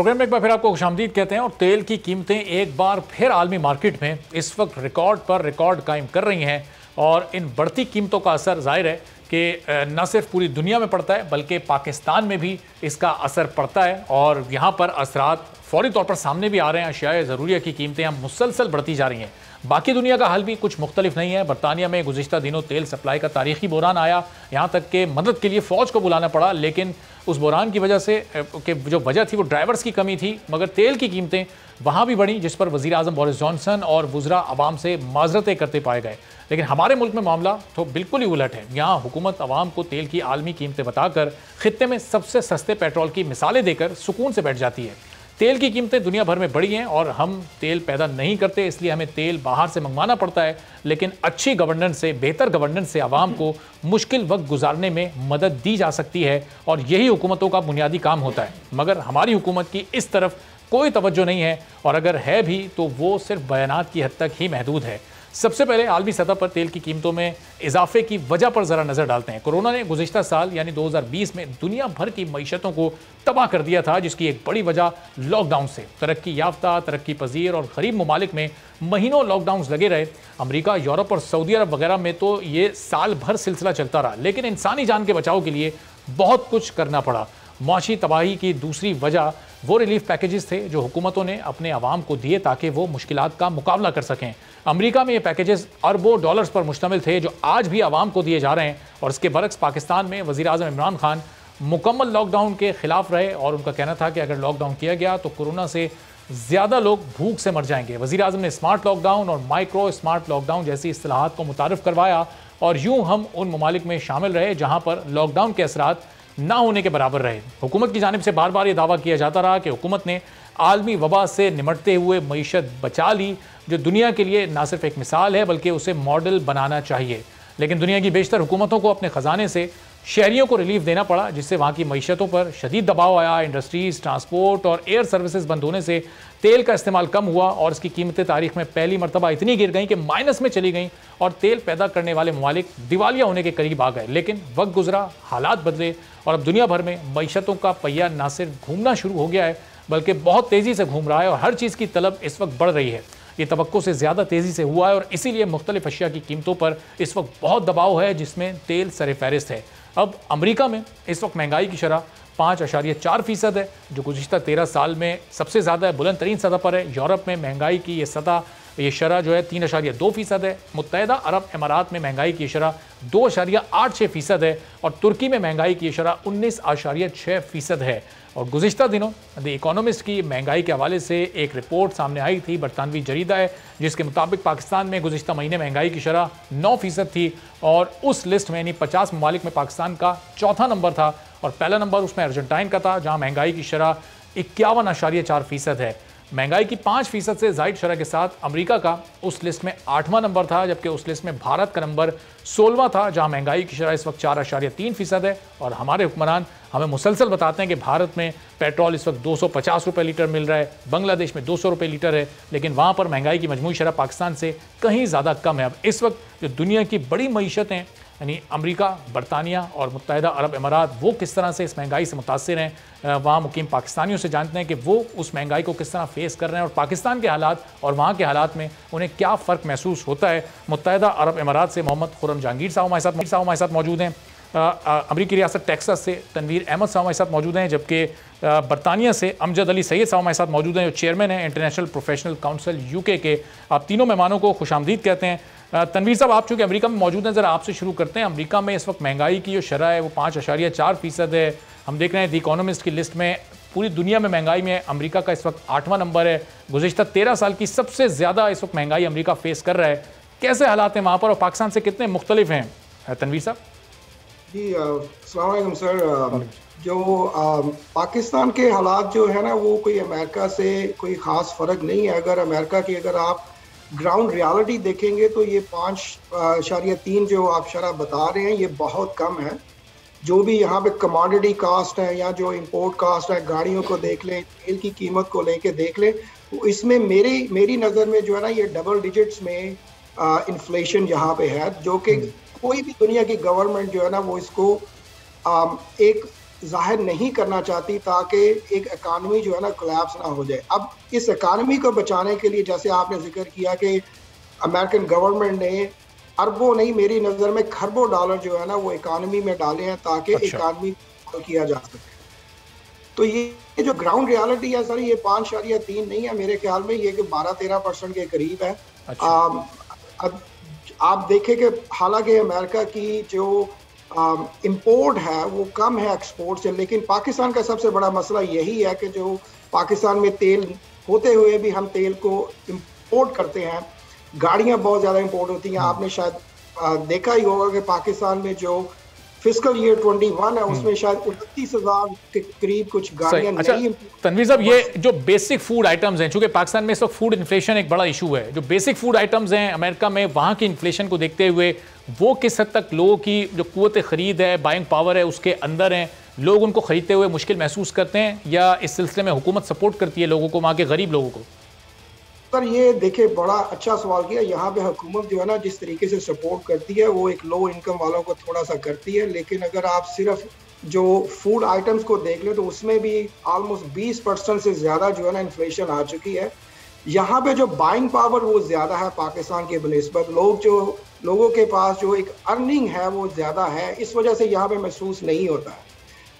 प्रोग्राम में एक बार फिर आपको खुशामदीद कहते हैं। और तेल की कीमतें एक बार फिर आलमी मार्केट में इस वक्त रिकॉर्ड पर रिकॉर्ड कायम कर रही हैं और इन बढ़ती कीमतों का असर जाहिर है कि न सिर्फ पूरी दुनिया में पड़ता है बल्कि पाकिस्तान में भी इसका असर पड़ता है और यहाँ पर असरात फौरी तौर पर सामने भी आ रहे हैं। अशियाए ज़रूरिया की कीमतें अब मुसलसल बढ़ती जा रही हैं। बाकी दुनिया का हाल भी कुछ मुख्तलिफ नहीं है। बरतानिया में गुज़िश्ता दिनों तेल सप्लाई का तारीखी बहरान आया, यहाँ तक कि मदद के लिए फ़ौज को बुलाना पड़ा, लेकिन उस बहरान की वजह से कि जो वजह थी वो ड्राइवर्स की कमी थी, मगर तेल की कीमतें वहाँ भी बढ़ी, जिस पर वज़ीर आज़म बोरिस जॉनसन और वुज़रा अवाम से माजरतें करते पाए गए। लेकिन हमारे मुल्क में मामला तो बिल्कुल ही उलट है। यहाँ हुकूमत अवाम को तेल की आलमी कीमतें बताकर खित्ते में सबसे सस्ते पेट्रोल की मिसालें देकर सुकून से बैठ जाती है। तेल की कीमतें दुनिया भर में बढ़ी हैं और हम तेल पैदा नहीं करते, इसलिए हमें तेल बाहर से मंगवाना पड़ता है। लेकिन अच्छी गवर्नेंस से, बेहतर गवर्नेंस से आवाम को मुश्किल वक्त गुजारने में मदद दी जा सकती है और यही हुकूमतों का बुनियादी काम होता है। मगर हमारी हुकूमत की इस तरफ कोई तवज्जो नहीं है और अगर है भी तो वो सिर्फ बयानात की हद तक ही महदूद है। सबसे पहले आलमी सतह पर तेल की कीमतों में इजाफे की वजह पर ज़रा नज़र डालते हैं। कोरोना ने गुज़िश्ता साल यानी 2020 में दुनिया भर की मईशतों को तबाह कर दिया था, जिसकी एक बड़ी वजह लॉकडाउन से। तरक्की याफ्ता, तरक्की पजीर और गरीब ममालिक में महीनों लॉकडाउन लगे रहे। अमेरिका, यूरोप और सऊदी अरब वगैरह में तो ये साल भर सिलसिला चलता रहा, लेकिन इंसानी जान के बचाव के लिए बहुत कुछ करना पड़ा। मुआशी तबाही की दूसरी वजह वो रिलीफ पैकेजेस थे जो हुकूमतों ने अपने आवाम को दिए ताकि वो मुश्किलात का मुकाबला कर सकें। अमेरिका में ये पैकेजेस अरबों डॉलर्स पर मुश्तमिल थे जो आज भी आवाम को दिए जा रहे हैं। और इसके बरक्स पाकिस्तान में वज़ीर आज़म इमरान खान मुकम्मल लॉकडाउन के खिलाफ रहे और उनका कहना था कि अगर लॉकडाउन किया गया तो कोरोना से ज़्यादा लोग भूख से मर जाएंगे। वज़ीर आज़म ने स्मार्ट लॉकडाउन और माइक्रो स्मार्ट लॉकडाउन जैसी इस्तिलाहात को मुतारिफ करवाया और यूँ हम उन ममालिक में शामिल रहे जहाँ पर लॉकडाउन के असरात ना होने के बराबर रहे। हुकूमत की जानिब से बार बार ये दावा किया जाता रहा कि हुकूमत ने आलमी वबा से निमटते हुए मईशत बचा ली, जो दुनिया के लिए ना सिर्फ एक मिसाल है बल्कि उसे मॉडल बनाना चाहिए। लेकिन दुनिया की बेशतर हुकूमतों को अपने ख़जाने से शहरियों को रिलीफ देना पड़ा, जिससे वहाँ की मईशतों पर शदीद दबाव आया। इंडस्ट्रीज़, ट्रांसपोर्ट और एयर सर्विसेज बंद होने से तेल का इस्तेमाल कम हुआ और इसकी कीमतें तारीख में पहली मरतबा इतनी गिर गई कि माइनस में चली गई और तेल पैदा करने वाले ममालिक दिवालिया होने के करीब आ गए। लेकिन वक्त गुजरा, हालात बदले और अब दुनिया भर में मईशतों का पहिया ना सिर्फ घूमना शुरू हो गया है बल्कि बहुत तेज़ी से घूम रहा है और हर चीज़ की तलब इस वक्त बढ़ रही है। ये तवक्को से ज़्यादा तेज़ी से हुआ है और इसीलिए मुख्तलिफ अशिया की कीमतों पर इस वक्त बहुत दबाव है, जिसमें तेल सरफ़हरिस्त है। अब अमेरिका में इस वक्त महंगाई की शरह 5.4% है, जो गुज़िश्ता 13 साल में सबसे ज़्यादा है, बुलंद तरीन सतह पर है। यूरोप में महंगाई की ये शरह जो है 3.2% है। मुत्तहिदा अरब अमारात में महंगाई की शरह 2.86% है और तुर्की में महंगाई की शरह 19.6% है। और गुज़िश्ता दिनों द इकोनॉमिस्ट की महंगाई के हवाले से एक रिपोर्ट सामने आई थी, बरतानवी जरीदा है, जिसके मुताबिक पाकिस्तान में गुज़िश्ता महीने महंगाई की शरह 9% थी और उस लिस्ट में यानी 50 ममालिक में पाकिस्तान का चौथा नंबर था और पहला नंबर उसमें अर्जेंटाइन का था, जहाँ महंगाई की शरह 51.4% है। महंगाई की 5% से ज़ायद शरह के साथ अमेरिका का उस लिस्ट में 8वां नंबर था, जबकि उस लिस्ट में भारत का नंबर 16वां था, जहां महंगाई की शरह इस वक्त 4.3% है। और हमारे हुक्मरान हमें मुसलसल बताते हैं कि भारत में पेट्रोल इस वक्त 250 रुपये लीटर मिल रहा है, बांग्लादेश में 200 रुपये लीटर है, लेकिन वहाँ पर महंगाई की मजमूई शरह पाकिस्तान से कहीं ज़्यादा कम है। अब इस वक्त जो दुनिया की बड़ी मईशतें यानी अमेरिका, बरतानिया और मुत्तहिदा अरब अमारात वो किस तरह से इस महंगाई से मुतासिर हैं, वहाँ मुकीम पाकिस्तानियों से जानते हैं कि वो उस महंगाई को किस तरह फेस कर रहे हैं और पाकिस्तान के हालात और वहाँ के हालात में उन्हें क्या फ़र्क महसूस होता है। मुत्तहिदा अरब अमारात से मोहम्मद खुर्रम जहांगीर साहब हमारे साथ मौजूद हैं। अमरीकी रियासत टेक्सास से तनवीर अहमद साहब हमारे साथ मौजूद हैं, जबकि बरतानिया से अमजद अली सैयद साहब हमारे साथ मौजूद हैं, जो चेयरमैन हैं इंटरनेशनल प्रोफेशनल काउंसिल यूके के। आप तीनों मेहमानों को खुशामदीद कहते हैं। तनवीर साहब, आप चूँकि अमेरिका में मौजूद हैं, ज़रा आपसे शुरू करते हैं। अमेरिका में इस वक्त महंगाई की जो शरह है वो 5.4% है। हम देख रहे हैं द इकोनॉमिस्ट की लिस्ट में पूरी दुनिया में महंगाई में अमेरिका का इस वक्त 8वां नंबर है। गुज़िश्ता 13 साल की सबसे ज़्यादा इस वक्त महंगाई अमेरिका फेस कर रहा है। कैसे हालात हैं वहाँ पर और पाकिस्तान से कितने मुख्तलिफ हैं तनवीर साहब? जी अस्सलाम वालेकुम सर। जो पाकिस्तान के हालात जो है ना, वो कोई अमेरिका से कोई ख़ास फ़र्क नहीं है। अगर अमेरिका की अगर आप ग्राउंड रियलिटी देखेंगे तो ये 5.3 जो आप शरह बता रहे हैं ये बहुत कम है। जो भी यहाँ पे कमोडिटी कास्ट है या जो इंपोर्ट कास्ट है, गाड़ियों को देख लें, तेल की कीमत को लेके देख लें, तो इसमें मेरी नज़र में जो है ना ये डबल डिजिट्स में इन्फ्लेशन यहाँ पे है, जो कि कोई भी दुनिया की गवर्नमेंट जो है ना वो इसको एक जाहिर नहीं करना चाहती ताकि एक इकानमी जो है ना कोलैप्स ना हो जाए। अब इस इकानमी को बचाने के लिए जैसे आपने जिक्र किया कि अमेरिकन गवर्नमेंट ने अरबों नहीं, मेरी नज़र में खरबों डॉलर जो है ना वो इकानमी में डाले हैं ताकि इकानमी किया जा सके। तो ये जो ग्राउंड रियलिटी है सर, ये 5.3 नहीं है, मेरे ख्याल में ये 12-13% के करीब है। अब आप देखें कि हालांकि अमेरिका की जो इंपोर्ट है वो कम है एक्सपोर्ट से, लेकिन पाकिस्तान का सबसे बड़ा मसला यही है कि जो पाकिस्तान में तेल होते हुए भी हम तेल को इंपोर्ट करते हैं, गाड़ियां बहुत ज़्यादा इंपोर्ट होती हैं। आपने शायद देखा ही होगा कि पाकिस्तान में जो फिस्कल ईयर 21 है उसमें शायद 29,000 के करीब कुछ गाड़ियां नहीं। तनवीर साहब, ये जो बेसिक फूड आइटम्स हैं, चूंकि पाकिस्तान में इस वक्त फूड इन्फ्लेशन एक बड़ा इशू है, जो बेसिक फूड आइटम्स हैं अमेरिका में, वहाँ की इन्फ्लेशन को देखते हुए वो किस हद तक लोगों की जो कुव्वत खरीद है, बाइंग पावर है, उसके अंदर हैं, लोग उनको खरीदते हुए मुश्किल महसूस करते हैं, या इस सिलसिले में हुकूमत सपोर्ट करती है लोगों को, वहाँ के गरीब लोगों को? सर ये देखिए बड़ा अच्छा सवाल किया। यहाँ पे हुकूमत जो है ना जिस तरीके से सपोर्ट करती है वो एक लो इनकम वालों को थोड़ा सा करती है, लेकिन अगर आप सिर्फ जो फूड आइटम्स को देख लें तो उसमें भी ऑलमोस्ट 20% से ज़्यादा जो है ना इन्फ्लेशन आ चुकी है। यहाँ पे जो बाइंग पावर वो ज़्यादा है पाकिस्तान के बनिस्बत, लोगों के पास जो एक अर्निंग है वो ज़्यादा है, इस वजह से यहाँ पे महसूस नहीं होता है।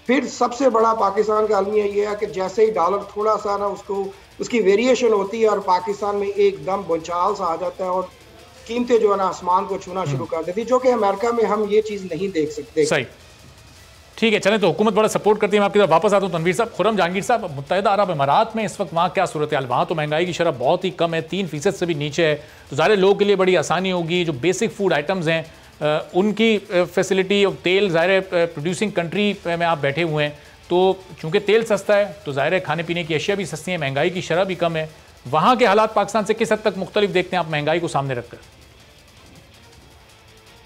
फिर सबसे बड़ा पाकिस्तान का अलमिया ये है कि जैसे ही डॉलर थोड़ा सा ना उसकी वेरिएशन होती है और पाकिस्तान में एकदम भूचाल सा आ जाता है और कीमतें जो है ना आसमान को छूना शुरू कर देती है, जो कि अमेरिका में हम ये चीज़ नहीं देख सकते। सही, ठीक है, चलें, तो हुकूमत बड़ा सपोर्ट करती है। मैं आपकी तरफ वापस आता हूँ तनवीर साहब। खुर्रम जहांगीर साहब, मुत्तहिदा अरब अमारात में इस वक्त वहाँ क्या सूरत हाल? वहाँ तो महंगाई की शरह बहुत ही कम है, 3% से भी नीचे है, तो ज़ाहिर लोगों के लिए बड़ी आसानी होगी। जो बेसिक फूड आइटम्स हैं उनकी फैसिलिटी, और तेल ज़ाहिर प्रोड्यूसिंग कंट्री में आप बैठे हुए हैं, तो चूँकि तेल सस्ता है तो ज़ाहिर खाने पीने की अशिया भी सस्ती हैं, महंगाई की शरह भी कम है। वहाँ के हालात पाकिस्तान से किस हद तक मुख्तलिफ देखते हैं आप महंगाई को सामने रखकर?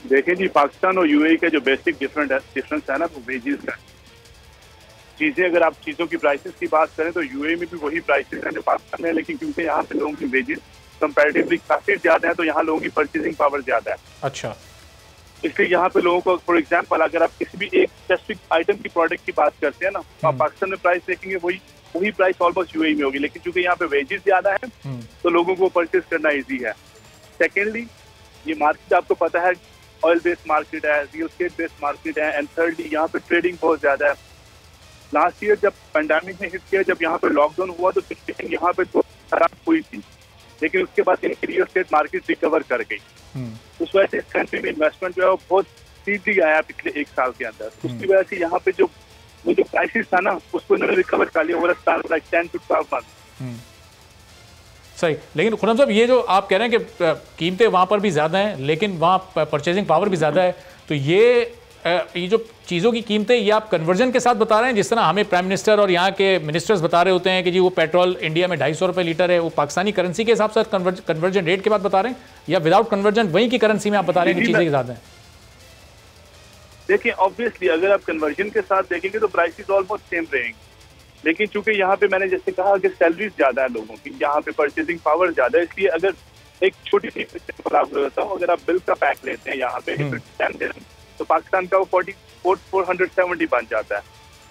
देखें जी, पाकिस्तान और यूएई का जो बेसिक डिफरेंस है ना वो वेजेस का। चीज़ें, अगर आप चीज़ों की प्राइसेस की बात करें तो यूएई में भी वही प्राइसेस हैं जो पाकिस्तान में, लेकिन क्योंकि यहाँ पे लोगों की वेजेस कंपैरेटिवली काफ़ी ज़्यादा है तो यहाँ लोगों की परचेजिंग पावर ज़्यादा है। अच्छा, इसलिए यहाँ पे लोगों को, फॉर एग्जांपल, अगर आप किसी भी एक स्पेसिफिक आइटम की प्रोडक्ट की बात करते हैं ना तो आप पाकिस्तान में प्राइस देखेंगे वही प्राइस ऑलमोस्ट यूएई में होगी, लेकिन क्योंकि यहाँ पे वेजेस ज्यादा है तो लोगों को परचेज करना इजी है। सेकेंडली, ये मार्केट आपको पता है ऑयल बेस्ड मार्केट है, रियल एस्टेट बेस्ड मार्केट है, एंड थर्डली यहाँ पे ट्रेडिंग बहुत ज्यादा है। लास्ट ईयर जब पेंडेमिक ने हिट किया, जब यहाँ पे लॉकडाउन हुआ तो ट्रेडिंग यहाँ पे तो खराब हुई थी, लेकिन उसके बाद रियल एस्टेट मार्केट रिकवर कर गई। उस वजह से इस कंट्री में इन्वेस्टमेंट जो है वो बहुत सीधी आया पिछले 1 साल के अंदर। उसकी वजह से यहाँ पे जो क्राइसिस था ना उसको इन्होंने रिकवर कर लिया ओवर 10 to 12 months। सही, लेकिन खुर्रम साहब, ये जो आप कह रहे हैं कि कीमतें वहाँ पर भी ज़्यादा हैं लेकिन वहाँ परचेजिंग पावर भी ज़्यादा है, तो ये जो चीज़ों की कीमतें, ये आप कन्वर्जन के साथ बता रहे हैं? जिस तरह हमें प्राइम मिनिस्टर और यहाँ के मिनिस्टर्स बता रहे होते हैं कि जी वो पेट्रोल इंडिया में 250 रुपये लीटर है, वो पाकिस्तानी करेंसी के हिसाब से कन्वर्जन रेट के बाद बता रहे हैं, या विदाउट कन्वर्जन वहीं की करेंसी में आप बता रहे हैं कि चीज़ें ज़्यादा हैं? देखिए, ऑब्वियसली अगर आप कन्वर्जन के साथ देखेंगे तो प्राइसेस ऑलमोस्ट सेम रहेंगे, लेकिन चूंकि यहाँ पे मैंने जैसे कहा कि सैलरीज ज्यादा है लोगों की, यहाँ पे परचेजिंग पावर ज्यादा है, इसलिए अगर एक छोटी सी बताता हूँ, अगर आप बिल का पैक लेते हैं यहाँ पे 10 दिन तो पाकिस्तान का वो 470 बन जाता है।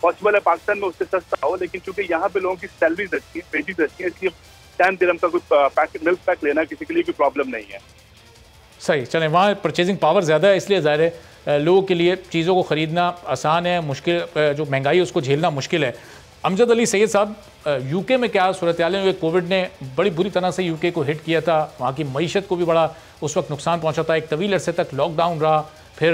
पॉसिबल है पाकिस्तान में उससे सस्ता हो, लेकिन चूंकि यहाँ पे लोगों की सैलरीज अच्छी है, वेजेस अच्छी है, इसलिए 10 दिरहम का कोई मिल्क पैक लेना किसी के लिए कोई प्रॉब्लम नहीं है। सही, चलें, वहाँ परचेजिंग पावर ज़्यादा है, इसलिए ज़ाहिर है लोगों के लिए चीज़ों को ख़रीदना आसान है, मुश्किल जो महंगाई है उसको झेलना मुश्किल है। अमजद अली सैयद साहब, यूके में क्या सूरत हाल है? कोविड ने बड़ी बुरी तरह से यूके को हिट किया था, वहाँ की मईशत को भी बड़ा उस वक्त नुकसान पहुँचा था, एक तवील अरसे तक लॉकडाउन रहा, फिर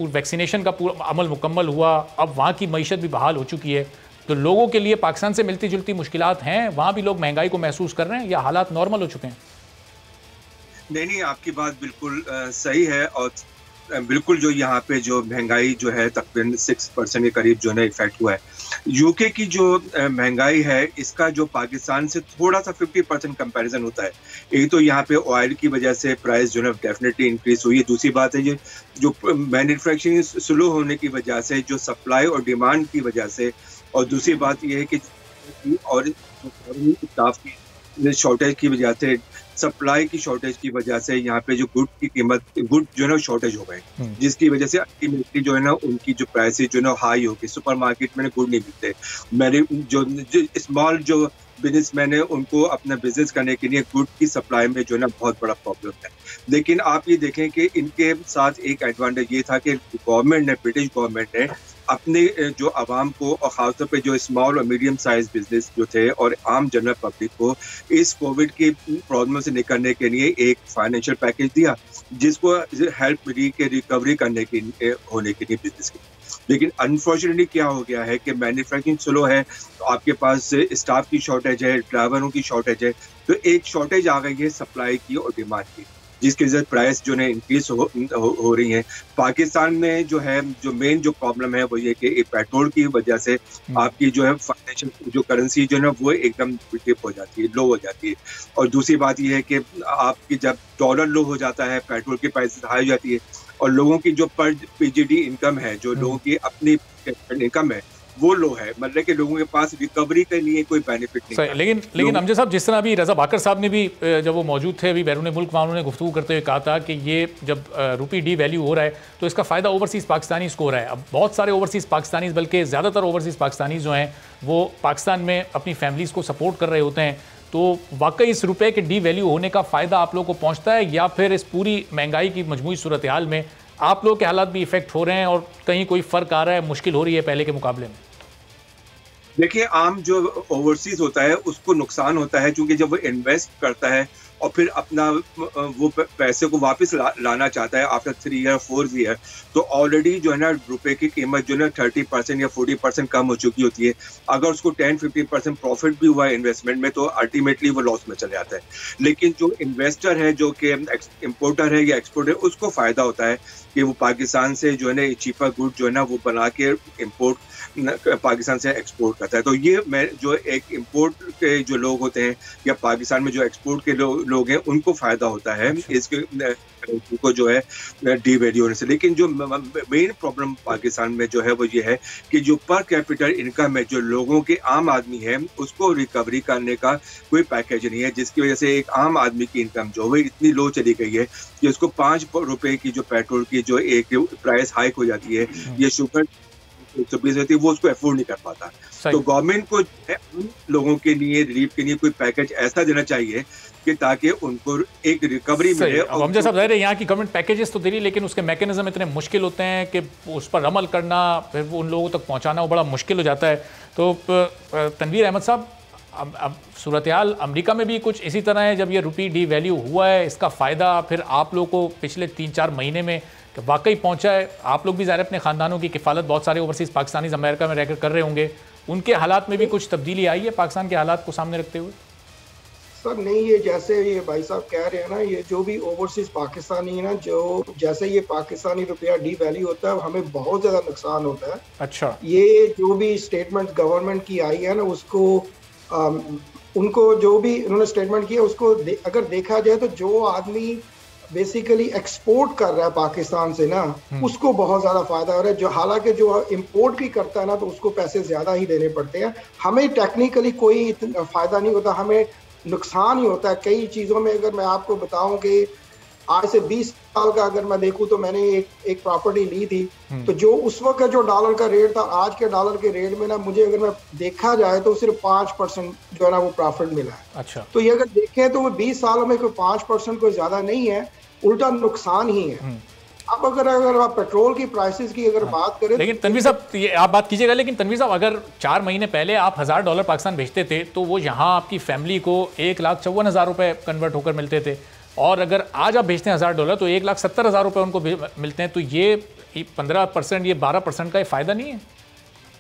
वैक्सीनेशन का पूरा अमल मुकम्मल हुआ, अब वहाँ की मईशत भी बहाल हो चुकी है, तो लोगों के लिए पाकिस्तान से मिलती जुलती मुश्किलात हैं, वहाँ भी लोग महंगाई को महसूस कर रहे हैं या हालात नॉर्मल हो चुके हैं? नहीं, आपकी बात बिल्कुल सही है, और बिल्कुल जो यहाँ पे जो महंगाई जो है तकरीबन 6% के करीब जो है इफेक्ट हुआ है। यूके की जो महंगाई है इसका जो पाकिस्तान से थोड़ा सा 50% कंपैरिजन होता है। एक तो यहाँ पे ऑयल की वजह से प्राइस जो है डेफिनेटली इंक्रीज हुई है। दूसरी बात है ये जो मैन्युफैक्चरिंग स्लो होने की वजह से, जो सप्लाई और डिमांड की वजह से, और दूसरी बात ये है कि और स्टाफ की शॉर्टेज की वजह से सप्लाई की शॉर्टेज की वजह से यहाँ पे जो गुड की कीमत, गुड जो है ना शॉर्टेज हो गए, जिसकी वजह से अल्टीमेटली जो है ना उनकी जो प्राइसेज जो है ना हाई हो गई। सुपरमार्केट में गुड नहीं मिलते। मेरे जो स्मॉल जो बिजनेसमैन है उनको अपना बिजनेस करने के लिए गुड की सप्लाई में जो है ना बहुत बड़ा प्रॉब्लम है। लेकिन आप ये देखें कि इनके साथ एक एडवांटेज ये था कि गवर्नमेंट ने, ब्रिटिश गवर्नमेंट ने अपने जो आवाम को और खासतौर पे जो स्मॉल और मीडियम साइज बिजनेस जो थे और आम जनरल पब्लिक को इस कोविड की प्रॉब्लम से निकलने के लिए एक फाइनेंशियल पैकेज दिया, जिसको हेल्प मिली के रिकवरी करने के होने के लिए बिजनेस की। लेकिन अनफॉर्चुनेटली क्या हो गया है कि मैन्युफैक्चरिंग स्लो है, तो आपके पास स्टाफ की शॉर्टेज है, ड्राइवरों की शॉर्टेज है, तो एक शॉर्टेज आ गई है सप्लाई की और डिमांड की, जिसकी वजह से प्राइस जो है इंक्रीज हो रही है। पाकिस्तान में जो है जो मेन जो प्रॉब्लम है वो ये कि पेट्रोल की वजह से आपकी जो है फाइनेंशियल जो करेंसी जो है ना वो एकदम डिप हो जाती है, लो हो जाती है। और दूसरी बात ये है कि आपकी जब डॉलर लो हो जाता है, पेट्रोल की प्राइस हाई हो जाती है और लोगों की जो पर पीजीडी इनकम है, जो लोगों की अपनी इनकम है वो लो है, मतलब कि लोगों के पास रिकवरी के लिए कोई बेनिफिट नहीं है। लेकिन अमजद साहब, जिस तरह अभी रजा बाकर साहब ने भी जब वो मौजूद थे अभी बैरून मुल्क, वहाँ उन्होंने गुफ्तगू करते हुए कहा था कि ये जब रुपी डी वैल्यू हो रहा है तो इसका फ़ायदा ओवरसीज़ पाकिस्तानीज़ को हो रहा है। अब बहुत सारे ओवरसीज़ पाकिस्तानीज़, बल्कि ज़्यादातर ओवरसीज़ पाकिस्तानीज़ जो हैं वो पाकिस्तान में अपनी फैमिलीज़ को सपोर्ट कर रहे होते हैं, तो वाकई इस रुपये के डी वैल्यू होने का फ़ायदा आप लोगों को पहुँचता है, या फिर इस पूरी महंगाई की मजमूई सूरत हाल में आप लोगों के हालात भी इफेक्ट हो रहे हैं और कहीं कोई फ़र्क आ रहा है, मुश्किल हो रही है पहले के मुकाबले में? देखिए, आम जो ओवरसीज होता है उसको नुकसान होता है, क्योंकि जब वो इन्वेस्ट करता है और फिर अपना वो पैसे को वापस लाना चाहता है आफ्टर 3 ईयर 4 ईयर, तो ऑलरेडी जो है ना रुपए की कीमत जो है ना 30% या 40% कम हो चुकी होती है। अगर उसको 10-15% प्रॉफिट भी हुआ है इन्वेस्टमेंट में, तो अल्टीमेटली वो लॉस में चले जाता है। लेकिन जो इन्वेस्टर है, जो कि इम्पोर्टर है या एक्सपोर्टर है, उसको फायदा होता है कि वो पाकिस्तान से जो है ना चीपर गुड जो है ना वो बना के इम्पोर्ट पाकिस्तान से एक्सपोर्ट करता है। तो ये मैं जो एक इम्पोर्ट के जो लोग होते हैं या पाकिस्तान में जो एक्सपोर्ट के लोग हैं उनको फायदा होता है इसके को जो है डी वैल्यू होने से। लेकिन जो मेन प्रॉब्लम पाकिस्तान में जो है वो ये है कि जो पर कैपिटल इनकम है, जो लोगों के आम आदमी है, उसको रिकवरी करने का कोई पैकेज नहीं है, जिसकी वजह से एक आम आदमी की इनकम जो है इतनी लो चली गई है कि उसको 5 रुपए की जो पेट्रोल की जो एक प्राइस हाइक हो जाती है, ये शुगर 120 होती है, वो उसको अफोर्ड नहीं कर पाता। तो गवर्नमेंट को उन लोगों के लिए रिलीफ के लिए कोई पैकेज ऐसा देना चाहिए कि ताकि उनको एक रिकवरी मिले। अमजद साहब, ज़ाहिर है यहाँ की गवर्नमेंट पैकेजेस तो दे रही, लेकिन उसके मैकेनिज्म इतने मुश्किल होते हैं कि उस पर अमल करना, फिर वो उन लोगों तक पहुँचाना वो बड़ा मुश्किल हो जाता है। तो तनवीर अहमद साहब, अब सूरत हाल अमरीका में भी कुछ इसी तरह है। जब ये रुपी डी वैल्यू हुआ है, इसका फ़ायदा फिर आप लोगों को पिछले 3-4 महीने में वाकई पहुंचा है। आप लोग भी ज़ाहिर अपने ख़ानदानों की किफ़ालत बहुत सारे ओवरसीज़ पाकिस्तानीज़ अमेरिका में रहकर कर रहे होंगे, उनके हालात में भी कुछ तब्दीली आई है पाकिस्तान के हालात को सामने रखते हुए? सर नहीं, ये जैसे ये भाई साहब कह रहे हैं ना, ये जो भी ओवरसीज पाकिस्तानी है ना, जो जैसे ये पाकिस्तानी रुपया डी वैल्यू होता है, हमें बहुत ज़्यादा नुकसान होता है। अच्छा, ये जो भी स्टेटमेंट गवर्नमेंट की आई है ना, उसको उनको जो भी उन्होंने स्टेटमेंट किया उसको अगर देखा जाए तो जो आदमी बेसिकली एक्सपोर्ट कर रहा है पाकिस्तान से ना, उसको बहुत ज्यादा फायदा हो रहा है। जो हालांकि जो इंपोर्ट भी करता है ना, तो उसको पैसे ज्यादा ही देने पड़ते हैं। हमें टेक्निकली कोई फायदा नहीं होता, हमें नुकसान ही होता है कई चीजों में। अगर मैं आपको बताऊं कि आज से 20 साल का अगर मैं देखूं तो मैंने एक प्रॉपर्टी ली थी, तो जो उस वक्त जो डॉलर का रेट था, आज के डॉलर के रेट में ना, मुझे अगर मैं देखा जाए तो सिर्फ 5% जो है ना वो प्रॉफिट मिला है। अच्छा, तो ये अगर देखें तो वो 20 सालों में कोई 5% कोई ज्यादा नहीं है, उल्टा नुकसान ही है। अब अगर आप पेट्रोल की प्राइसेस की अगर बात करें, लेकिन तनवीर साहब ये आप बात कीजिएगा, लेकिन तनवीर साहब अगर 4 महीने पहले आप $1000 पाकिस्तान भेजते थे तो वो यहाँ आपकी फैमिली को 1,54,000 रुपये कन्वर्ट होकर मिलते थे, और अगर आज आप भेजते हैं $1000 तो 1,70,000 रुपये उनको मिलते हैं। तो ये 15%, ये 12% का फ़ायदा नहीं है?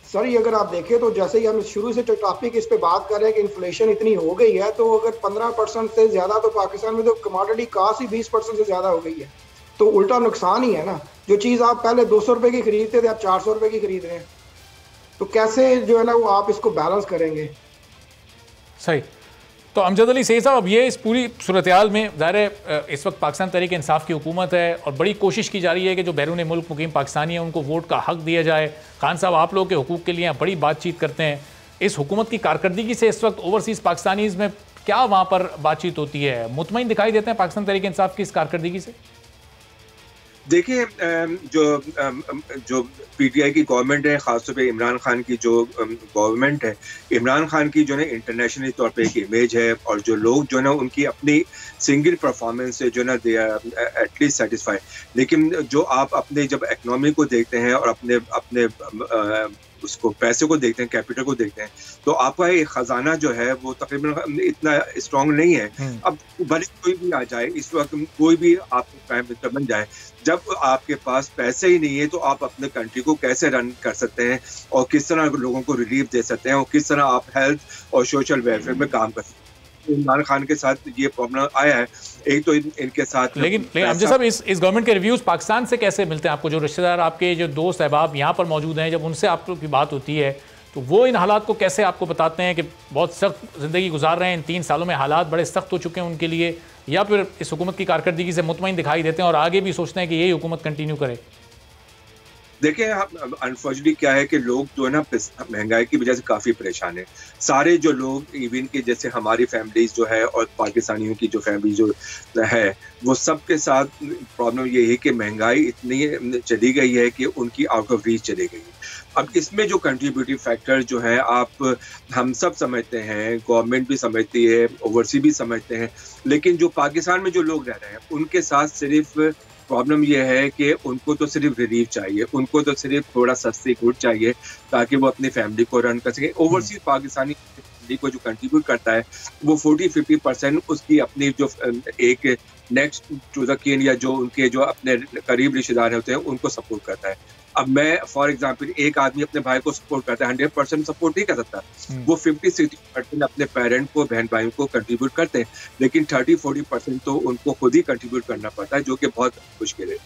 सर ये अगर आप देखें तो जैसे ही हम शुरू से जो टॉपिक इस पे बात कर रहे हैं कि इन्फ्लेशन इतनी हो गई है, तो अगर 15% से ज्यादा तो पाकिस्तान में तो कमोडिटी कॉस्ट ही 20% से ज्यादा हो गई है, तो उल्टा नुकसान ही है ना। जो चीज आप पहले 200 रुपए की खरीदते थे, आप 400 रुपए की खरीद रहे हैं, तो कैसे जो है ना वो आप इसको बैलेंस करेंगे? सही। तो अमजद अली सईद साहब, अब ये इस पूरी सूरत हाल में ज़ाहिर है इस वक्त पाकिस्तान तहरीक इंसाफ की हुकूमत है और बड़ी कोशिश की जा रही है कि जो बैरून मुल्क मुकीम पाकिस्तानी हैं उनको वोट का हक दिया जाए। खान साहब, आप लोगों के हुकूक के लिए बड़ी बातचीत करते हैं। इस हुकूमत की कारकर्दगी से इस वक्त ओवरसीज़ पाकिस्तानीज़ में क्या वहाँ पर बातचीत होती है? मुतमईन दिखाई देते हैं पाकिस्तान तहरीक इंसाफ की इस कारकर्दगी से? देखिए, जो पीटीआई की गवर्नमेंट है, खासतौर पे इमरान खान की जो गवर्नमेंट है, इमरान खान की जो है इंटरनेशनल तौर पे एक इमेज है, और जो लोग जो है ना उनकी अपनी सिंगल परफॉर्मेंस से जो है ना दे आर एटलीस्ट सेटिस्फाइड। लेकिन जो आप अपने जब इकोनॉमी को देखते हैं और अपने उसको पैसे को देखते हैं, कैपिटल को देखते हैं, तो आपका ये खजाना जो है वो तकरीबन इतना स्ट्रांग नहीं है। अब भले कोई भी आ जाए, इस वक्त कोई भी आपको प्राइम मिनिस्टर बन जाए, जब आपके पास पैसे ही नहीं है तो आप अपने कंट्री को कैसे रन कर सकते हैं और किस तरह लोगों को रिलीफ दे सकते हैं और किस तरह आप हेल्थ और सोशल वेलफेयर में काम कर सकते हैं। इमरान खान के साथ ये प्रॉब्लम आया है। एक तो इनके साथ लेकिन अमजद साहब, इस गवर्नमेंट के रिव्यूज पाकिस्तान से कैसे मिलते हैं आपको? जो रिश्तेदार आपके, जो दोस्त अहबाब यहाँ पर मौजूद हैं, जब उनसे आपकी बात होती है तो वो इन हालात को कैसे आपको बताते हैं कि बहुत सख्त ज़िंदगी गुजार रहे हैं, इन 3 सालों में हालात बड़े सख्त हो चुके हैं उनके लिए, या फिर इस हुकूमत की कारकर्दगी से मुतमईन दिखाई देते हैं और आगे भी सोचते हैं कि यही हुकूमत कंटिन्यू करे? देखिए, अनफॉर्चुनेटली क्या है कि लोग जो है ना महंगाई की वजह से काफ़ी परेशान है। सारे जो लोग, इवन के जैसे हमारी फैमिलीज जो है और पाकिस्तानियों की जो फैमिली जो है, वो सब के साथ प्रॉब्लम ये है कि महंगाई इतनी चली गई है कि उनकी आउट ऑफ रीच चली गई है। अब इसमें जो कंट्रीब्यूटिव फैक्टर जो है, हम सब समझते हैं, गवर्नमेंट भी समझती है, ओवरसीज भी समझते हैं, लेकिन जो पाकिस्तान में जो लोग रह रहे हैं उनके साथ सिर्फ प्रॉब्लम यह है कि उनको तो सिर्फ रिलीफ चाहिए, उनको तो सिर्फ थोड़ा सस्ती गुड चाहिए ताकि वो अपनी फैमिली को रन कर सके। ओवरसीज पाकिस्तानी फैमिली को जो कंट्रीब्यूट करता है वो 40-50% उसकी अपनी जो एक नेक्स्ट टू द किन या जो उनके जो अपने करीब रिश्तेदार होते हैं उनको सपोर्ट करता है। अब मैं फॉर एग्जांपल, एक आदमी अपने भाई को सपोर्ट करता है, 100% सपोर्ट नहीं कर सकता, वो 50-60% अपने पेरेंट को, बहन भाइयों को कंट्रीब्यूट करते हैं, लेकिन 30-40% तो उनको खुद ही कंट्रीब्यूट करना पड़ता है, जो कि बहुत मुश्किल है।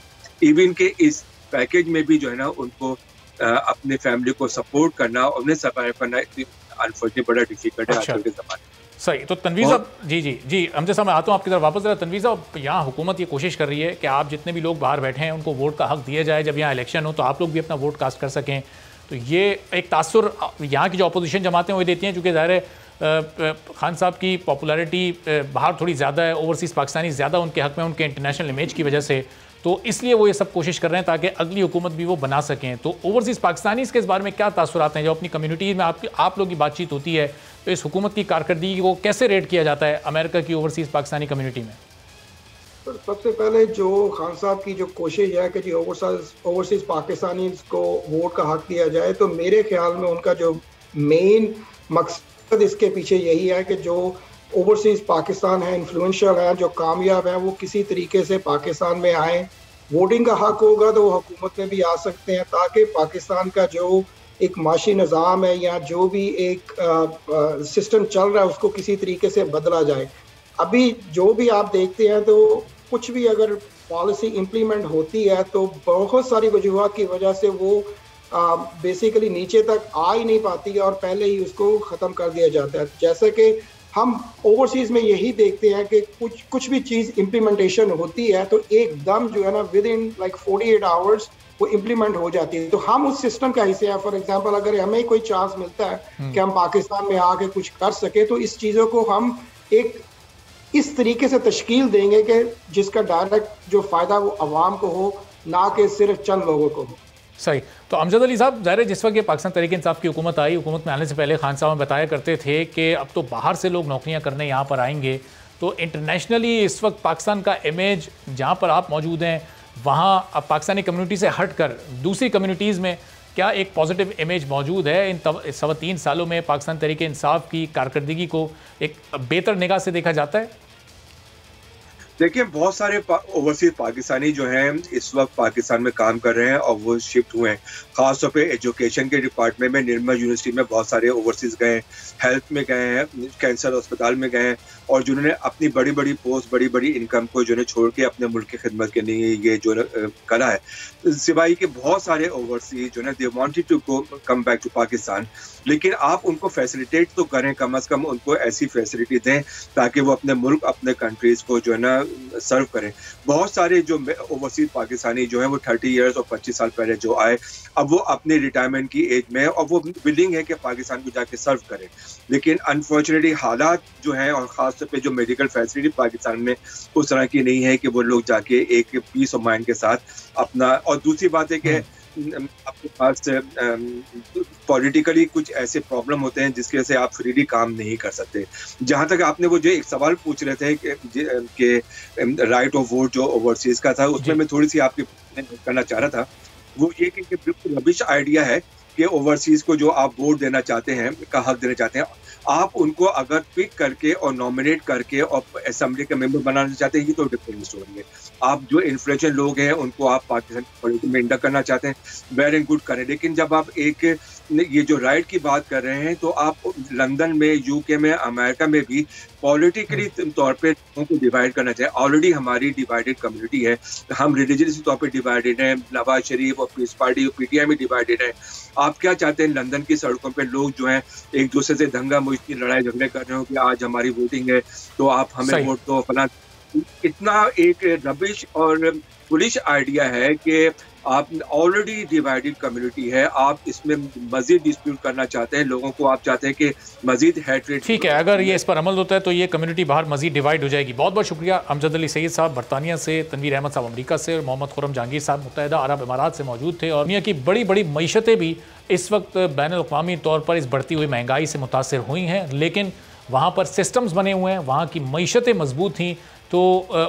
इवन के इस पैकेज में भी जो है ना उनको अपने फैमिली को सपोर्ट करना, उन्हें सर्वाइव करना अनफॉर्चुनेटली बड़ा डिफिकल्ट है आजकल के ज़माने में। सही। तो तनवीर साहब, जी अमजद साहब, मैं आता हूँ आपकी तरफ वापस। तनवीर साहब, यहाँ हुकूमत ये कोशिश कर रही है कि आप जितने भी लोग बाहर बैठे हैं उनको वोट का हक दिया जाए, जब यहाँ इलेक्शन हो तो आप लोग भी अपना वोट कास्ट कर सकें। तो ये एक तासुर यहाँ की जो अपोजिशन जमातें वो देती हैं, चूँकि ज़ाहिर है खान साहब की पॉपुलैरिटी बाहर थोड़ी ज़्यादा है, ओवरसीज़ पाकिस्तानी ज़्यादा उनके हक़ में, उनके इंटरनेशनल इमेज की वजह से, तो इसलिए वो ये सब कोशिश कर रहे हैं ताकि अगली हुकूमत भी वो बना सकें। तो ओवरसीज़ पाकिस्तानी इसके इस बारे में क्या तासुरात हैं? जो अपनी कम्युनिटी में आप लोग की बातचीत होती है, तो इस हुकूमत की कारकर्दगी को कैसे रेट किया जाता है अमेरिका की ओवरसीज़ पाकिस्तानी कम्युनिटी में? तो सबसे पहले जो खान साहब की जो कोशिश है कि जी ओवरसीज़ पाकिस्तानी को वोट का हक दिया जाए, तो मेरे ख्याल में उनका जो मेन मकसद इसके पीछे यही है कि जो ओवरसीज़ पाकिस्तान है, इन्फ्लुएंशियल है, जो कामयाब है, वो किसी तरीके से पाकिस्तान में आए। वोटिंग का हक होगा तो वो हुकूमत में भी आ सकते हैं, ताकि पाकिस्तान का जो एक माशी निज़ाम है या जो भी एक सिस्टम चल रहा है उसको किसी तरीके से बदला जाए। अभी जो भी आप देखते हैं तो कुछ भी अगर पॉलिसी इम्प्लीमेंट होती है तो बहुत सारी वजूहात की वजह से वो बेसिकली नीचे तक आ ही नहीं पाती है और पहले ही उसको ख़त्म कर दिया जाता है। जैसे कि हम ओवरसीज़ में यही देखते हैं कि कुछ भी चीज़ इम्प्लीमेंटेशन होती है तो एकदम जो है ना विद इन लाइक 48 आवर्स वो इम्प्लीमेंट हो जाती है। तो हम उस सिस्टम का हिस्से हैं। फॉर एग्जांपल, अगर हमें कोई चांस मिलता है कि हम पाकिस्तान में आके कुछ कर सके, तो इस चीज़ों को हम एक इस तरीके से तश्कील देंगे कि जिसका डायरेक्ट जो फ़ायदा वो अवाम को हो, ना कि सिर्फ चंद लोगों को हो। सही। तो अमजद अली साहब, ज़ाहिर है जिस वक्त ये पाकिस्तान तहरीक इंसाफ की हुकूमत आई, हुकूमत में आने से पहले खान साहब बताया करते थे कि अब तो बाहर से लोग नौकरियां करने यहाँ पर आएंगे, तो इंटरनेशनली इस वक्त पाकिस्तान का इमेज जहाँ पर आप मौजूद हैं वहाँ अब पाकिस्तानी कम्युनिटी से हट कर दूसरी कम्युनिटीज़ में क्या एक पॉजिटिव इमेज मौजूद है? इन 3.25 सालों में पाकिस्तान तहरीक इंसाफ की कारकर्दगी को एक बेहतर निगाह से देखा जाता है? देखिए, बहुत सारे ओवरसीज पाकिस्तानी जो हैं इस वक्त पाकिस्तान में काम कर रहे हैं और वो शिफ्ट हुए हैं। खासतौर पे एजुकेशन के डिपार्टमेंट में निर्मल यूनिवर्सिटी में बहुत सारे ओवरसीज गए हैं, हेल्थ में गए हैं, कैंसर अस्पताल में गए हैं, और जिन्होंने अपनी बड़ी बड़ी पोस्ट, बड़ी बड़ी इनकम को जो है छोड़ के अपने मुल्क की खिदमत के लिए ये जो करा है। सिवाय के बहुत सारे ओवरसीज जो है they wanted to go come back to Pakistan, लेकिन आप उनको फैसिलिटेट तो करें, कम अज़ कम उनको ऐसी फैसिलिटी दें ताकि वो अपने मुल्क, अपने कंट्रीज़ को जो है ना सर्व करें। बहुत सारे जो ओवरसीज पाकिस्तानी जो हैं वो 30 इयर्स और 25 साल पहले जो आए, अब वो अपने रिटायरमेंट की एज में और वो विलिंग है कि पाकिस्तान को जाके सर्व करें, लेकिन अनफॉर्चुनेटली हालात जो हैं और ख़ासतौर पे जो मेडिकल फैसिलिटी पाकिस्तान में उस तरह की नहीं है कि वो लोग जाके एक पीस ऑफ माइंड के साथ अपना। और दूसरी बात है कि आपके पास पॉलिटिकली कुछ ऐसे प्रॉब्लम होते हैं जिसकी वजह से आप फ्रीली काम नहीं कर सकते। जहाँ तक आपने वो जो एक सवाल पूछ रहे थे कि राइट ऑफ वोट जो ओवरसीज का था, उसमें मैं थोड़ी सी आपके करना चाह रहा था, वो ये कि बिल्कुल रबिश आइडिया है कि ओवरसीज को जो आप वोट देना चाहते हैं, का हक देना चाहते हैं, आप उनको अगर पिक करके और नॉमिनेट करके और असेंबली का मेंबर बनाना चाहते हैं, ये तो डिफरेंट स्टोरी है। आप जो इन्फ्लुएंशियल लोग हैं उनको आप पाकिस्तान पॉलिटिक्स में इंटर करना चाहते हैं, वेल एंड गुड करें, लेकिन जब आप एक ये जो राइट की बात कर रहे हैं तो आप लंदन में, यूके में, अमेरिका में भी पॉलिटिकली तौर पे लोगों को डिवाइड करना चाहिए। ऑलरेडी हमारी डिवाइडेड कम्युनिटी है, हम रिलीजियस तौर पे डिवाइडेड हैं, नवाज शरीफ और पीस पार्टी और पीटीआई में डिवाइडेड है। आप क्या चाहते हैं लंदन की सड़कों पे लोग जो हैं एक दूसरे से दंगा मुश्किल लड़ाई झगड़े कर रहे हो कि आज हमारी वोटिंग है तो आप हमें वोट दो फला। इतना एक रबिश और पुलिस आइडिया है कि आप ऑलरेडी डिवाइडेड कम्युनिटी है, आप इसमें मजीद डिस्प्यूट करना चाहते हैं, लोगों को आप चाहते हैं कि मजीद हेट्रेड। ठीक है, अगर ये इस पर अमल होता है तो ये कम्युनिटी बाहर मजीद डिवाइड हो जाएगी। बहुत बहुत शुक्रिया अमजद अली सैयद साहब बरतानिया से, तनवीर अहमद साहब अमरीका से और मोहम्मद खुर्रम जहांगीर साहब मुत्तहिदा अरब इमारात से मौजूद थे। और दुनिया की बड़ी बड़ी मईशतें भी इस वक्त बैनुल-अक़वामी तौर पर इस बढ़ती हुई महंगाई से मुतासर हुई हैं, लेकिन वहाँ पर सिस्टम्स बने हुए हैं, वहाँ की मईशतें मजबूत थीं, तो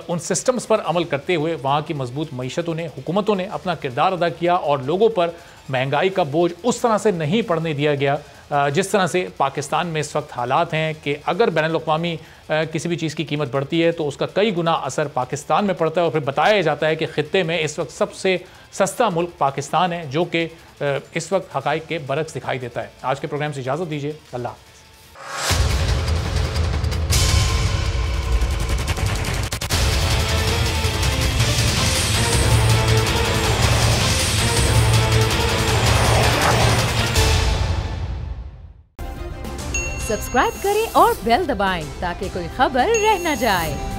उन सिस्टम्स पर अमल करते हुए वहाँ की मजबूत मईशतों ने, हुकूमतों ने अपना किरदार अदा किया और लोगों पर महंगाई का बोझ उस तरह से नहीं पड़ने दिया गया जिस तरह से पाकिस्तान में इस वक्त हालात हैं कि अगर बैनुल-अक़वामी किसी भी चीज़ की कीमत बढ़ती है तो उसका कई गुना असर पाकिस्तान में पड़ता है। और फिर बताया जाता है कि ख़ित्ते में इस वक्त सबसे सस्ता मुल्क पाकिस्तान है, जो कि इस वक्त हक़ाइक़ के बरक्स दिखाई देता है। आज के प्रोग्राम से इजाज़त दीजिए, अल्लाह हाफ़िज़। सब्सक्राइब करें और बेल दबाएं ताकि कोई खबर रह न जाए।